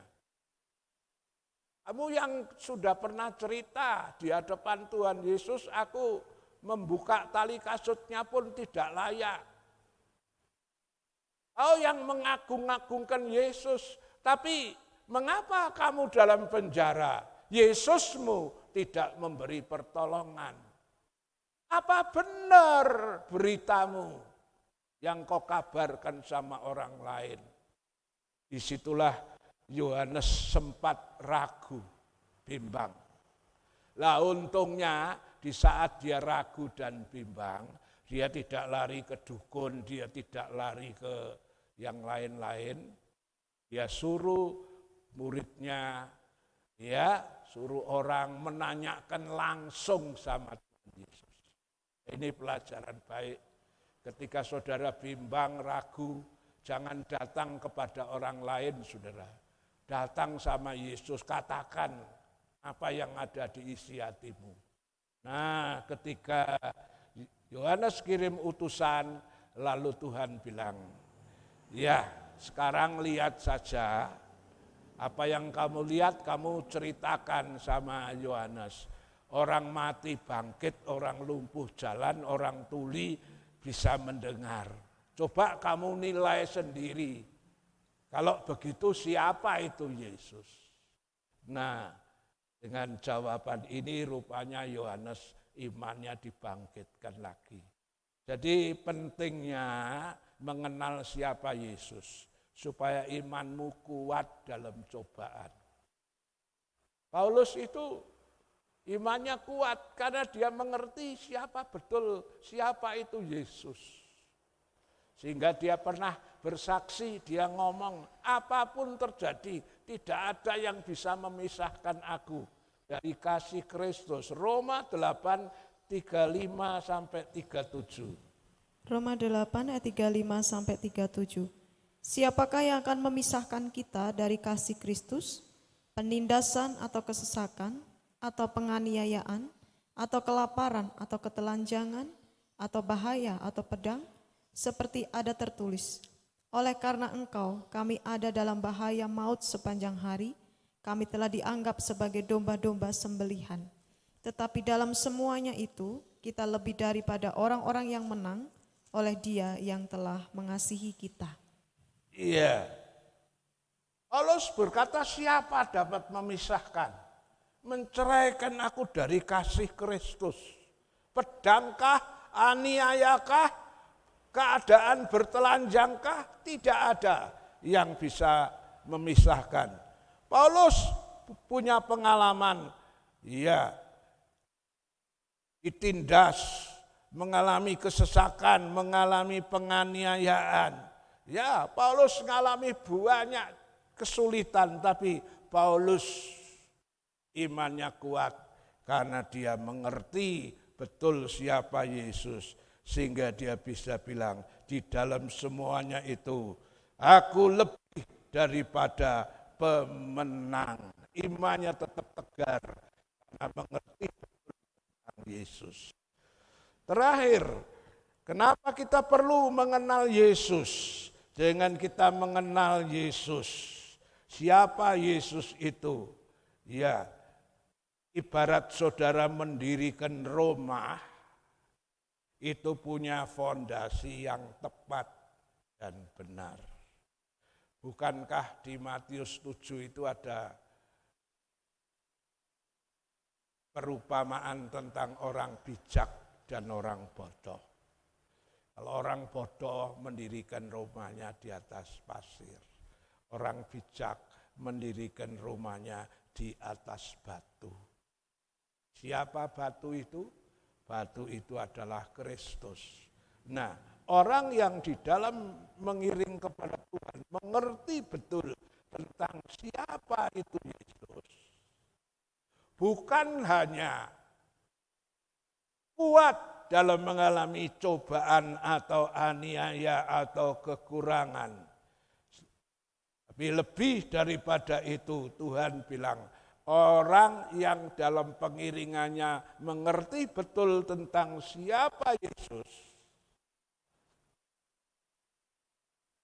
Kamu yang sudah pernah cerita di hadapan Tuhan Yesus, aku membuka tali kasutnya pun tidak layak. Kau yang mengagung-agungkan Yesus, tapi mengapa kamu dalam penjara? Yesusmu tidak memberi pertolongan. Apa benar beritamu yang kau kabarkan sama orang lain?" Disitulah Yohanes sempat ragu, bimbang. Lah untungnya di saat dia ragu dan bimbang, dia tidak lari ke dukun, dia tidak lari ke yang lain-lain. Dia suruh muridnya, suruh orang menanyakan langsung sama Tuhan Yesus. Ini pelajaran baik. Ketika saudara bimbang, ragu, jangan datang kepada orang lain, saudara. Datang sama Yesus, katakan apa yang ada di isi hatimu. Nah, ketika Yohanes kirim utusan, lalu Tuhan bilang, "Ya, sekarang lihat saja, apa yang kamu lihat kamu ceritakan sama Yohanes. Orang mati bangkit, orang lumpuh jalan, orang tuli bisa mendengar. Coba kamu nilai sendiri. Kalau begitu siapa itu Yesus? Nah, dengan jawaban ini rupanya Yohanes imannya dibangkitkan lagi. Jadi pentingnya mengenal siapa Yesus supaya imanmu kuat dalam cobaan. Paulus itu imannya kuat karena dia mengerti siapa itu Yesus. Sehingga dia pernah bersaksi, dia ngomong, apapun terjadi, tidak ada yang bisa memisahkan aku dari kasih Kristus. Roma 8, 35 sampai 37. Roma 8 ayat 35 sampai 37. Siapakah yang akan memisahkan kita dari kasih Kristus? Penindasan atau kesesakan, atau penganiayaan, atau kelaparan, atau ketelanjangan, atau bahaya, atau pedang? Seperti ada tertulis, oleh karena engkau kami ada dalam bahaya maut sepanjang hari, kami telah dianggap sebagai domba-domba sembelihan. Tetapi dalam semuanya itu kita lebih daripada orang-orang yang menang oleh Dia yang telah mengasihi kita. Iya. Paulus berkata, siapa dapat memisahkan, menceraikan aku dari kasih Kristus? Pedangkah, aniayakah, keadaan bertelanjangkah? Tidak ada yang bisa memisahkan. Paulus punya pengalaman, ya, ditindas, mengalami kesesakan, mengalami penganiayaan. Ya, Paulus mengalami banyak kesulitan, tapi Paulus imannya kuat karena dia mengerti betul siapa Yesus. Sehingga dia bisa bilang, di dalam semuanya itu, aku lebih daripada pemenang. Imannya tetap tegar, karena mengerti tentang Yesus. Terakhir, kenapa kita perlu mengenal Yesus? Dengan kita mengenal Yesus, siapa Yesus itu? Ya, ibarat saudara mendirikan rumah, itu punya fondasi yang tepat dan benar. Bukankah di Matius 7 itu ada perumpamaan tentang orang bijak dan orang bodoh? Kalau orang bodoh mendirikan rumahnya di atas pasir, orang bijak mendirikan rumahnya di atas batu. Siapa batu itu? Batu itu adalah Kristus. Nah, orang yang di dalam mengiring kepada Tuhan mengerti betul tentang siapa itu Yesus. Bukan hanya kuat dalam mengalami cobaan atau aniaya atau kekurangan. Tapi lebih daripada itu, Tuhan bilang, orang yang dalam pengiringannya mengerti betul tentang siapa Yesus,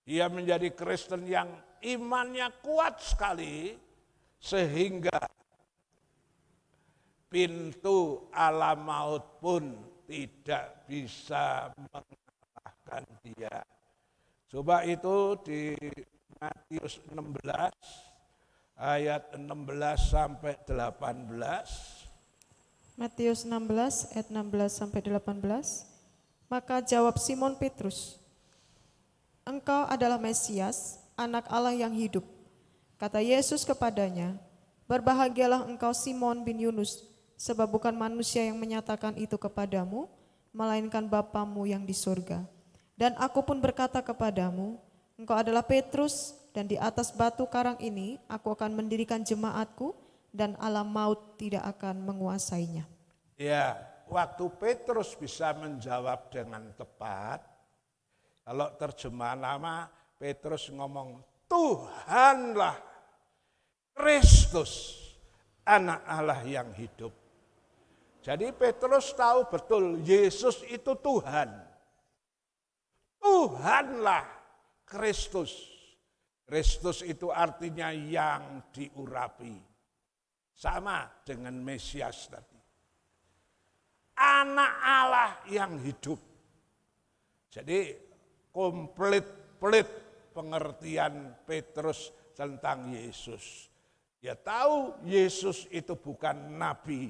dia menjadi Kristen yang imannya kuat sekali, sehingga pintu alam maut pun tidak bisa mengalahkan dia. Coba itu di Matius 16, ayat 16 sampai 18. Matius 16 ayat 16 sampai 18. Maka jawab Simon Petrus, engkau adalah Mesias, anak Allah yang hidup. Kata Yesus kepadanya, berbahagialah engkau Simon bin Yunus, sebab bukan manusia yang menyatakan itu kepadamu, melainkan Bapamu yang di surga. Dan aku pun berkata kepadamu, engkau adalah Petrus, dan di atas batu karang ini aku akan mendirikan jemaatku, dan alam maut tidak akan menguasainya. Ya, waktu Petrus bisa menjawab dengan tepat, kalau terjemahan lama Petrus ngomong, Tuhanlah Kristus, anak Allah yang hidup. Jadi Petrus tahu betul Yesus itu Tuhan. Tuhanlah Kristus. Kristus itu artinya yang diurapi. Sama dengan Mesias tadi. Anak Allah yang hidup. Jadi komplit pengertian Petrus tentang Yesus. Dia tahu Yesus itu bukan nabi,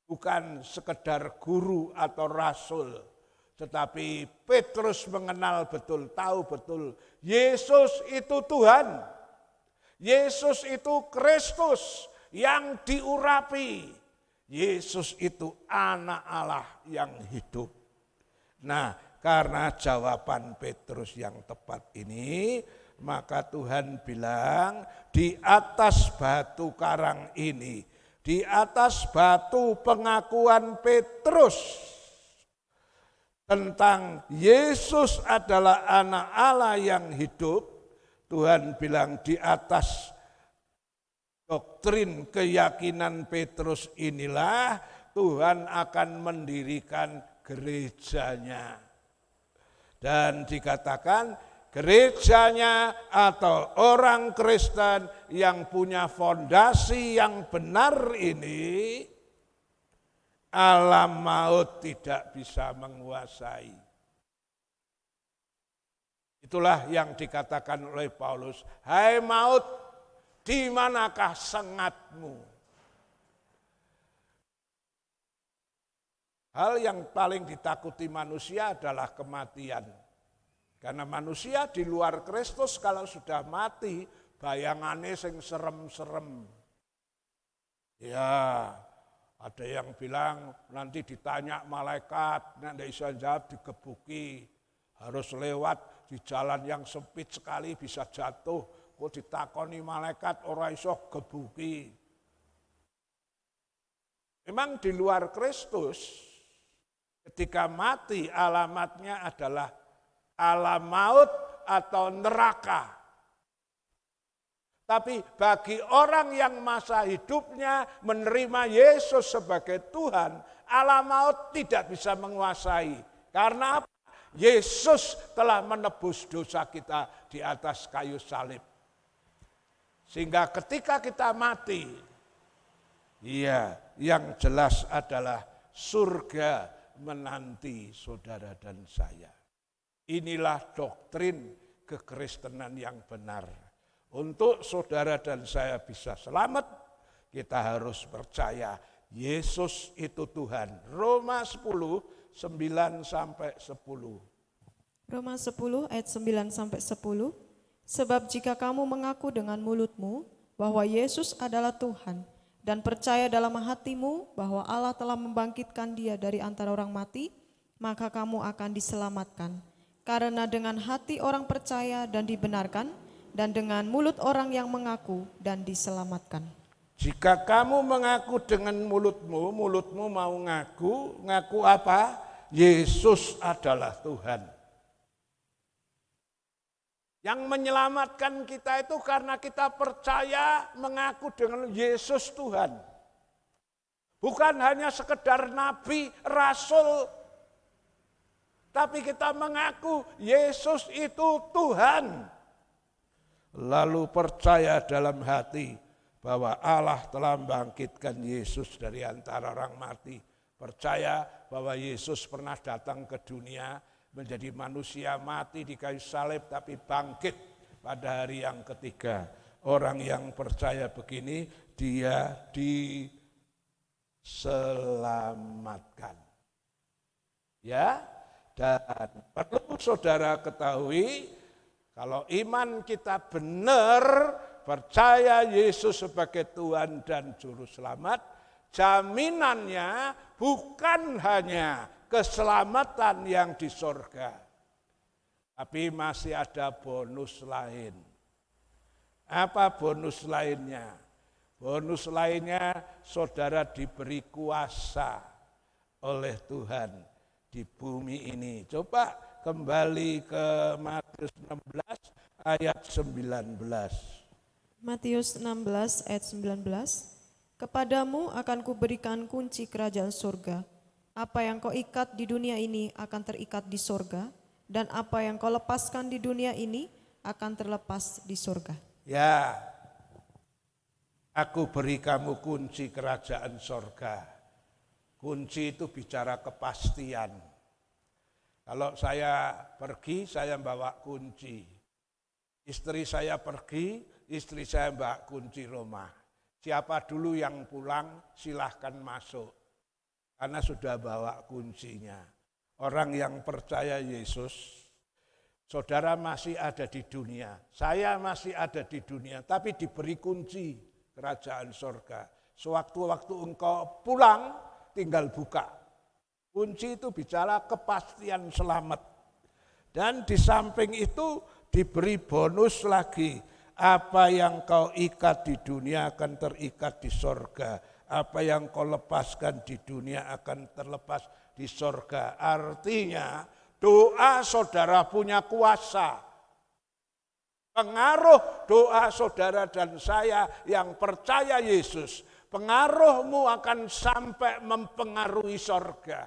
bukan sekedar guru atau rasul. Tetapi Petrus mengenal betul, tahu betul, Yesus itu Tuhan. Yesus itu Kristus yang diurapi. Yesus itu anak Allah yang hidup. Nah, karena jawaban Petrus yang tepat ini, maka Tuhan bilang, di atas batu karang ini, di atas batu pengakuan Petrus tentang Yesus adalah anak Allah yang hidup, Tuhan bilang di atas doktrin keyakinan Petrus inilah Tuhan akan mendirikan gerejanya. Dan dikatakan gerejanya atau orang Kristen yang punya fondasi yang benar ini, alam maut tidak bisa menguasai. Itulah yang dikatakan oleh Paulus, hai maut, di manakah sengatmu? Hal yang paling ditakuti manusia adalah kematian. Karena manusia di luar Kristus kalau sudah mati, bayangannya sing serem-serem. Ya, ada yang bilang nanti ditanya malaikat, nanti bisa jawab digebuki. Harus lewat di jalan yang sempit sekali bisa jatuh. Kok ditakoni malaikat ora iso gebuki. Memang di luar Kristus, ketika mati alamatnya adalah alam maut atau neraka. Tapi bagi orang yang masa hidupnya menerima Yesus sebagai Tuhan, alam maut tidak bisa menguasai. Karena apa? Yesus telah menebus dosa kita di atas kayu salib. Sehingga ketika kita mati, iya, yang jelas adalah surga menanti saudara dan saya. Inilah doktrin kekristenan yang benar. Untuk saudara dan saya bisa selamat, kita harus percaya Yesus itu Tuhan. Roma 10, 9-10. Roma 10 ayat 9-10. Sebab jika kamu mengaku dengan mulutmu bahwa Yesus adalah Tuhan dan percaya dalam hatimu bahwa Allah telah membangkitkan Dia dari antara orang mati, maka kamu akan diselamatkan. Karena dengan hati orang percaya dan dibenarkan, dan dengan mulut orang yang mengaku dan diselamatkan. Jika kamu mengaku dengan mulutmu, mulutmu mau ngaku apa? Yesus adalah Tuhan. Yang menyelamatkan kita itu karena kita percaya mengaku dengan Yesus Tuhan. Bukan hanya sekedar nabi, rasul, tapi kita mengaku Yesus itu Tuhan. Lalu percaya dalam hati bahwa Allah telah membangkitkan Yesus dari antara orang mati. Percaya bahwa Yesus pernah datang ke dunia menjadi manusia mati di kayu salib tapi bangkit pada hari yang ketiga. Orang yang percaya begini dia diselamatkan. Ya, dan perlu saudara ketahui kalau iman kita benar percaya Yesus sebagai Tuhan dan Juru Selamat, jaminannya bukan hanya keselamatan yang di sorga, tapi masih ada bonus lain. Apa bonus lainnya? Bonus lainnya saudara diberi kuasa oleh Tuhan di bumi ini. Coba kembali ke Matius 16 ayat 19. Matius 16 ayat 19. Kepadamu akan kuberikan kunci kerajaan surga. Apa yang kau ikat di dunia ini akan terikat di surga, dan apa yang kau lepaskan di dunia ini akan terlepas di surga. Ya, aku beri kamu kunci kerajaan sorga. Kunci itu bicara kepastian. Kalau saya pergi, saya bawa kunci. Istri saya pergi, istri saya bawa kunci rumah. Siapa dulu yang pulang, silahkan masuk. Karena sudah bawa kuncinya. Orang yang percaya Yesus, saudara masih ada di dunia, saya masih ada di dunia, tapi diberi kunci kerajaan sorga. Sewaktu-waktu engkau pulang, tinggal buka. Kunci itu bicara kepastian selamat. Dan di samping itu diberi bonus lagi. Apa yang kau ikat di dunia akan terikat di sorga. Apa yang kau lepaskan di dunia akan terlepas di sorga. Artinya doa saudara punya kuasa. Pengaruh doa saudara dan saya yang percaya Yesus, pengaruhmu akan sampai mempengaruhi sorga.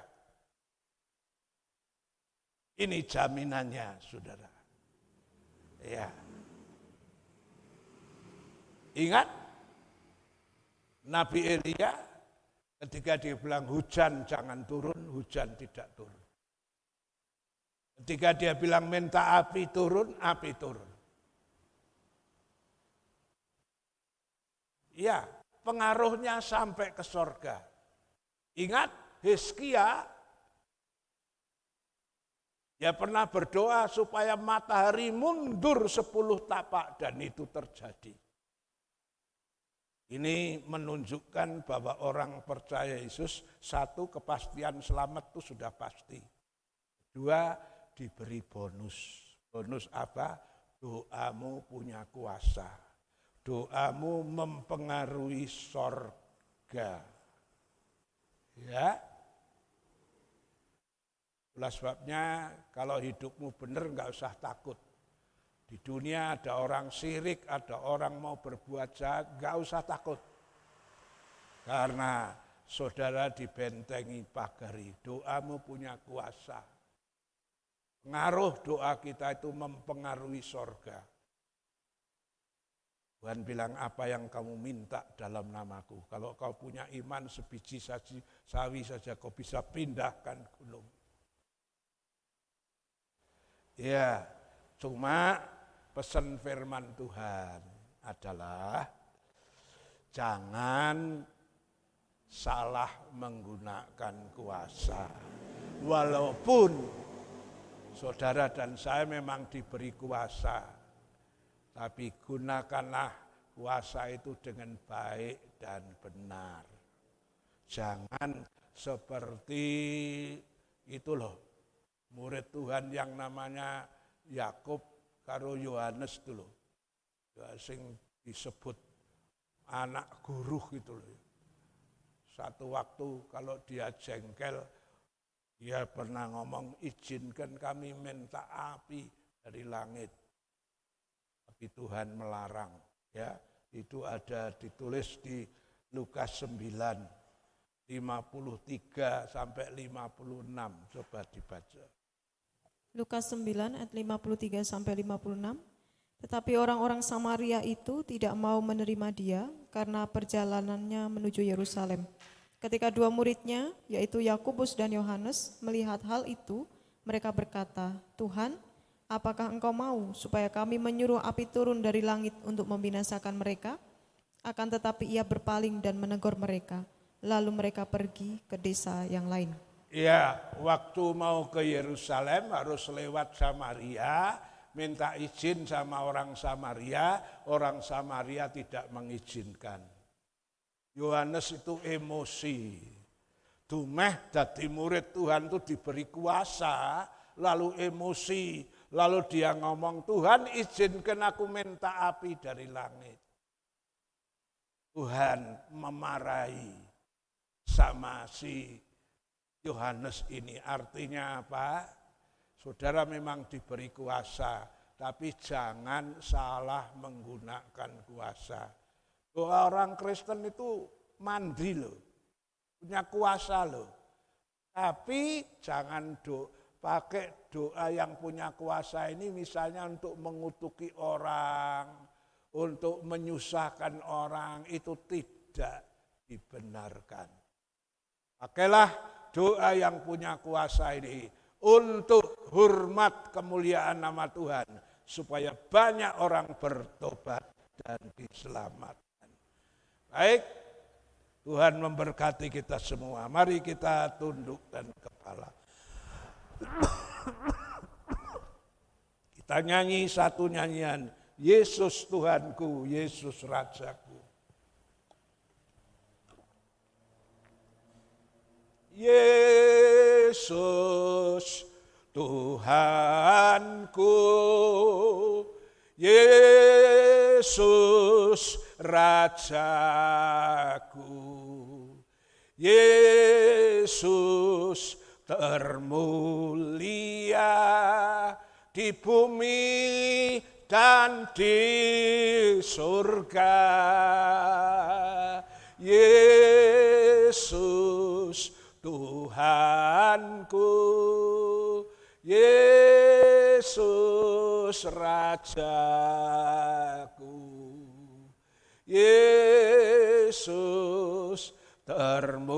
Ini jaminannya, saudara. Ya. Ingat, Nabi Elia ketika dia bilang hujan jangan turun, hujan tidak turun. Ketika dia bilang minta api turun, api turun. Ya, pengaruhnya sampai ke sorga. Ingat, Hizkia, dia pernah berdoa supaya matahari mundur 10 tapak dan itu terjadi. Ini menunjukkan bahwa orang percaya Yesus, satu, kepastian selamat itu sudah pasti. Dua, diberi bonus. Bonus apa? Doamu punya kuasa. Doamu mempengaruhi sorga. Ya. Itulah sebabnya kalau hidupmu benar enggak usah takut. Di dunia ada orang syirik, ada orang mau berbuat jahat, enggak usah takut. Karena saudara dibentengi pagari, doamu punya kuasa. Pengaruh doa kita itu mempengaruhi sorga. Tuhan bilang apa yang kamu minta dalam namaku. Kalau kau punya iman sebiji sawi saja kau bisa pindahkan gunung. Ya, cuma pesan firman Tuhan adalah jangan salah menggunakan kuasa. Walaupun saudara dan saya memang diberi kuasa, tapi gunakanlah kuasa itu dengan baik dan benar. Jangan seperti itu loh, murid Tuhan yang namanya Yakub karo Yohanes itu loh, sing disebut anak guru gitu loh. Satu waktu kalau dia jengkel, dia pernah ngomong, izinkan kami minta api dari langit. Tapi Tuhan melarang. Ya, itu ada ditulis di Lukas 9, 53 sampai 56. Coba dibaca. Lukas 9 ayat 53 sampai 56. Tetapi orang-orang Samaria itu tidak mau menerima dia karena perjalanannya menuju Yerusalem. Ketika dua muridnya, yaitu Yakobus dan Yohanes, melihat hal itu, mereka berkata, Tuhan, apakah engkau mau supaya kami menyuruh api turun dari langit untuk membinasakan mereka? Akan tetapi ia berpaling dan menegur mereka. Lalu mereka pergi ke desa yang lain. Ya, waktu mau ke Yerusalem harus lewat Samaria, minta izin sama orang Samaria tidak mengizinkan. Yohanes itu emosi. Dumeh dadi murid Tuhan itu diberi kuasa, lalu emosi, lalu dia ngomong, Tuhan izinkan aku minta api dari langit. Tuhan memarahi sama si Yohanes ini. Artinya apa? Saudara memang diberi kuasa, tapi jangan salah menggunakan kuasa. Orang Kristen itu mandi loh, punya kuasa loh. Tapi jangan pakai doa yang punya kuasa ini misalnya untuk mengutuki orang, untuk menyusahkan orang, itu tidak dibenarkan. Pakailah doa yang punya kuasa ini untuk hormat kemuliaan nama Tuhan, supaya banyak orang bertobat dan diselamatkan. Baik, Tuhan memberkati kita semua. Mari kita tundukkan kepala. Kita nyanyi satu nyanyian, Yesus Tuhanku, Yesus Rajaku. Yesus Tuhanku, Yesus Rajaku, Yesus termulia di bumi dan di surga. Yesus Tuhanku, Yesus Rajaku, Yesus termulia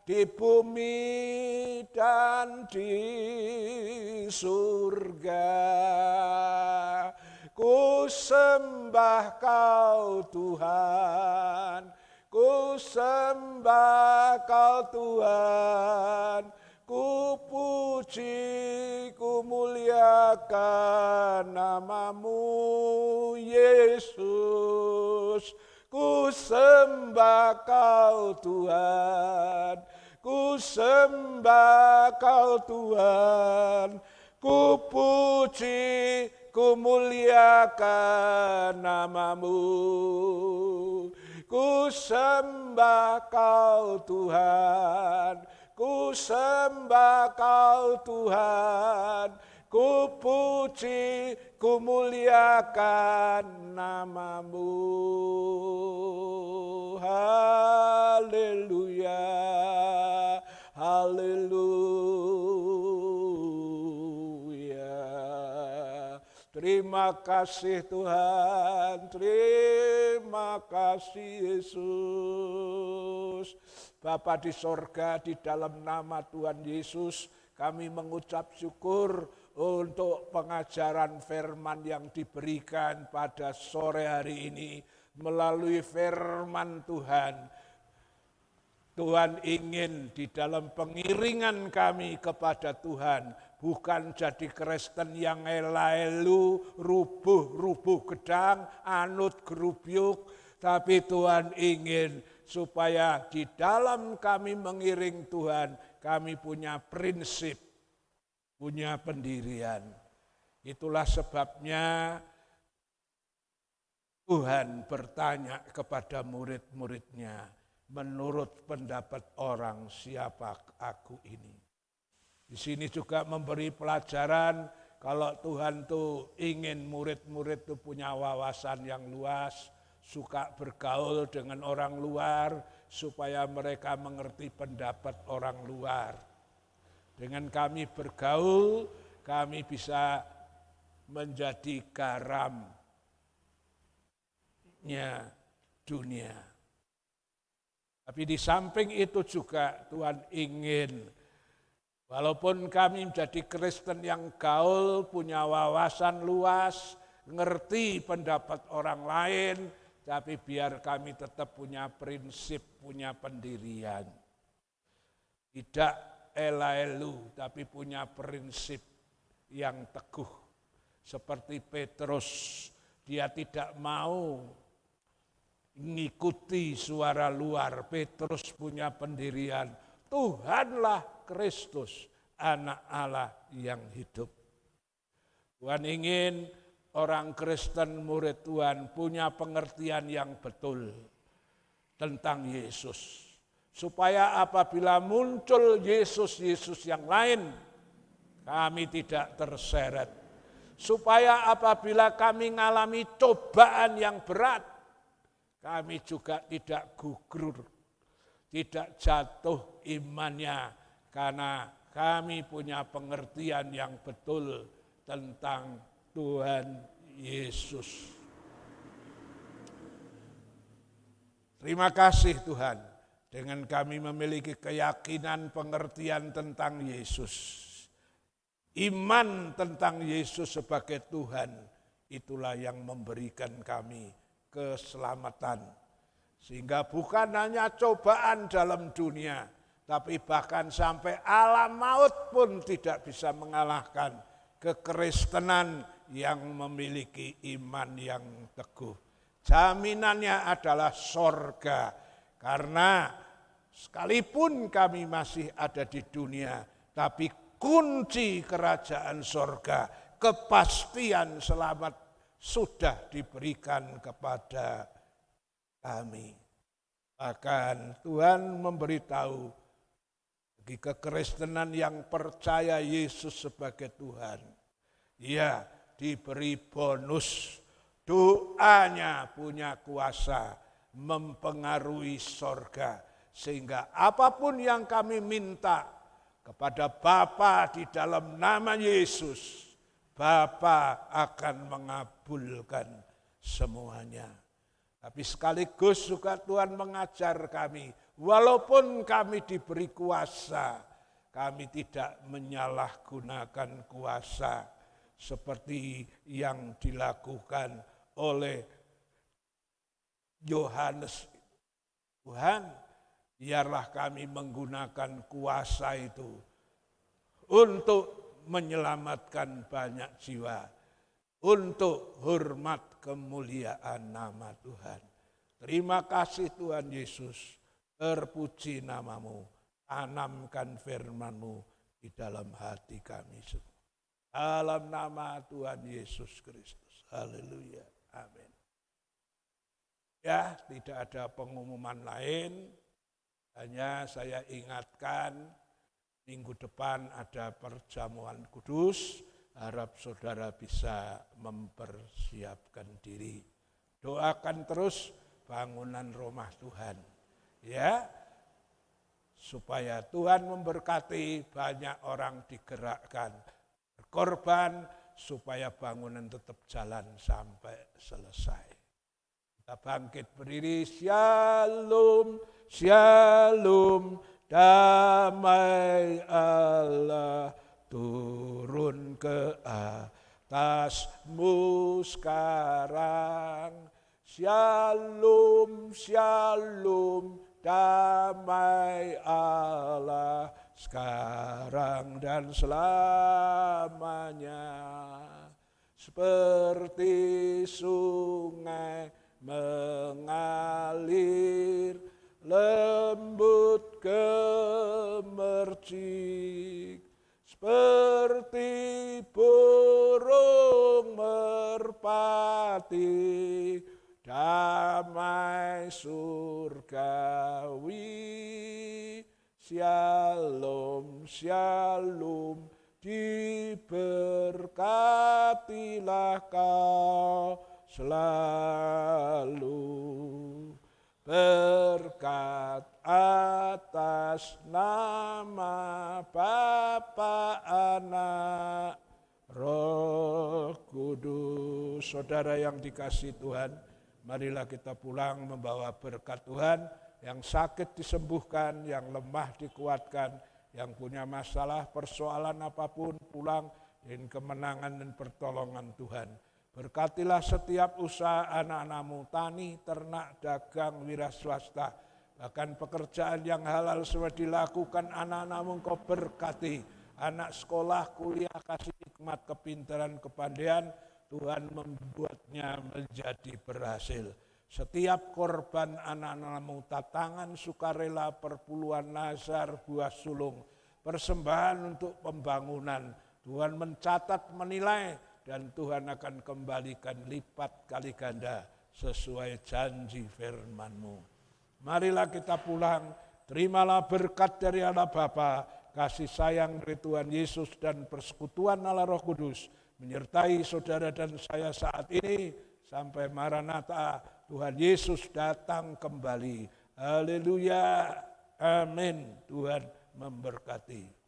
di bumi dan di surga. Ku sembah Kau Tuhan, ku sembah Kau Tuhan, ku puji, ku muliakan nama-Mu Yesus. Ku sembah Kau Tuhan, ku sembah Kau Tuhan, ku puji, ku muliakan nama-Mu. Ku sembah Kau Tuhan, ku sembah Kau Tuhan, ku puji, ku muliakan nama-Mu. Haleluya, haleluya. Terima kasih Tuhan, terima kasih Yesus. Bapa di sorga, di dalam nama Tuhan Yesus, kami mengucap syukur untuk pengajaran firman yang diberikan pada sore hari ini. Melalui firman Tuhan, Tuhan ingin di dalam pengiringan kami kepada Tuhan, bukan jadi Kristen yang elu, rubuh gedang, anut gerubyuk, tapi Tuhan ingin supaya di dalam kami mengiring Tuhan, kami punya prinsip, punya pendirian. Itulah sebabnya Tuhan bertanya kepada murid-muridnya, menurut pendapat orang siapa aku ini? Di sini juga memberi pelajaran kalau Tuhan tuh ingin murid-murid tuh punya wawasan yang luas, suka bergaul dengan orang luar supaya mereka mengerti pendapat orang luar. Dengan kami bergaul, kami bisa menjadi garamnya dunia. Tapi di samping itu juga Tuhan ingin, walaupun kami menjadi Kristen yang gaul, punya wawasan luas, ngerti pendapat orang lain, tapi biar kami tetap punya prinsip, punya pendirian. Tidak ela-elu, tapi punya prinsip yang teguh. Seperti Petrus, dia tidak mau mengikuti suara luar. Petrus punya pendirian, Tuhanlah Kristus, anak Allah yang hidup. Tuhan ingin orang Kristen murid Tuhan punya pengertian yang betul tentang Yesus. Supaya apabila muncul Yesus-Yesus yang lain, kami tidak terseret. Supaya apabila kami mengalami cobaan yang berat, kami juga tidak gugur, tidak jatuh imannya, karena kami punya pengertian yang betul tentang Tuhan Yesus. Terima kasih Tuhan, dengan kami memiliki keyakinan pengertian tentang Yesus. Iman tentang Yesus sebagai Tuhan, itulah yang memberikan kami keselamatan. Sehingga bukan hanya cobaan dalam dunia, tapi bahkan sampai alam maut pun tidak bisa mengalahkan kekristenan yang memiliki iman yang teguh. Jaminannya adalah sorga, karena sekalipun kami masih ada di dunia, tapi kunci kerajaan sorga, kepastian selamat sudah diberikan kepada kami. Bahkan Tuhan memberitahu bagi kekristenan yang percaya Yesus sebagai Tuhan, ia diberi bonus, doanya punya kuasa mempengaruhi sorga, sehingga apapun yang kami minta kepada Bapa di dalam nama Yesus, Bapa akan mengabulkan semuanya. Tapi sekaligus juga Tuhan mengajar kami, walaupun kami diberi kuasa, kami tidak menyalahgunakan kuasa seperti yang dilakukan oleh Yohanes. Tuhan, biarlah kami menggunakan kuasa itu untuk menyelamatkan banyak jiwa, untuk hormat kemuliaan nama Tuhan. Terima kasih Tuhan Yesus, terpuji namamu, tanamkan firman-Mu di dalam hati kami semua. Dalam nama Tuhan Yesus Kristus, haleluya, amin. Ya, tidak ada pengumuman lain. Hanya saya ingatkan, minggu depan ada perjamuan kudus, harap saudara bisa mempersiapkan diri. Doakan terus bangunan rumah Tuhan, ya, supaya Tuhan memberkati, banyak orang digerakkan, berkorban, supaya bangunan tetap jalan sampai selesai. Kita bangkit berdiri, shalom. Shalom, damai Allah turun ke atasmu sekarang. Shalom, shalom, damai Allah sekarang dan selamanya. Seperti sungai mengalir, lembut gemercik, seperti burung merpati, damai surgawi. Shalom, shalom, diberkatilah kau selalu. Berkat atas nama Bapa, Anak, Roh Kudus. Saudara yang dikasihi Tuhan, marilah kita pulang membawa berkat Tuhan. Yang sakit disembuhkan, yang lemah dikuatkan, yang punya masalah, persoalan apapun pulang dengan kemenangan dan pertolongan Tuhan. Berkatilah setiap usaha anak-anakmu, tani, ternak, dagang, wira swasta, bahkan pekerjaan yang halal sudah dilakukan anak-anakmu kau berkati. Anak sekolah, kuliah, kasih hikmat, kepintaran, kepandaian, Tuhan membuatnya menjadi berhasil. Setiap korban anak-anakmu, tatangan, sukarela, perpuluhan, nazar, buah sulung, persembahan untuk pembangunan, Tuhan mencatat, menilai, dan Tuhan akan kembalikan lipat kali ganda sesuai janji firman-Mu. Marilah kita pulang, terimalah berkat dari Allah Bapa, kasih sayang dari Tuhan Yesus dan persekutuan Allah Roh Kudus menyertai saudara dan saya saat ini sampai Maranatha, Tuhan Yesus datang kembali. Haleluya, amin. Tuhan memberkati.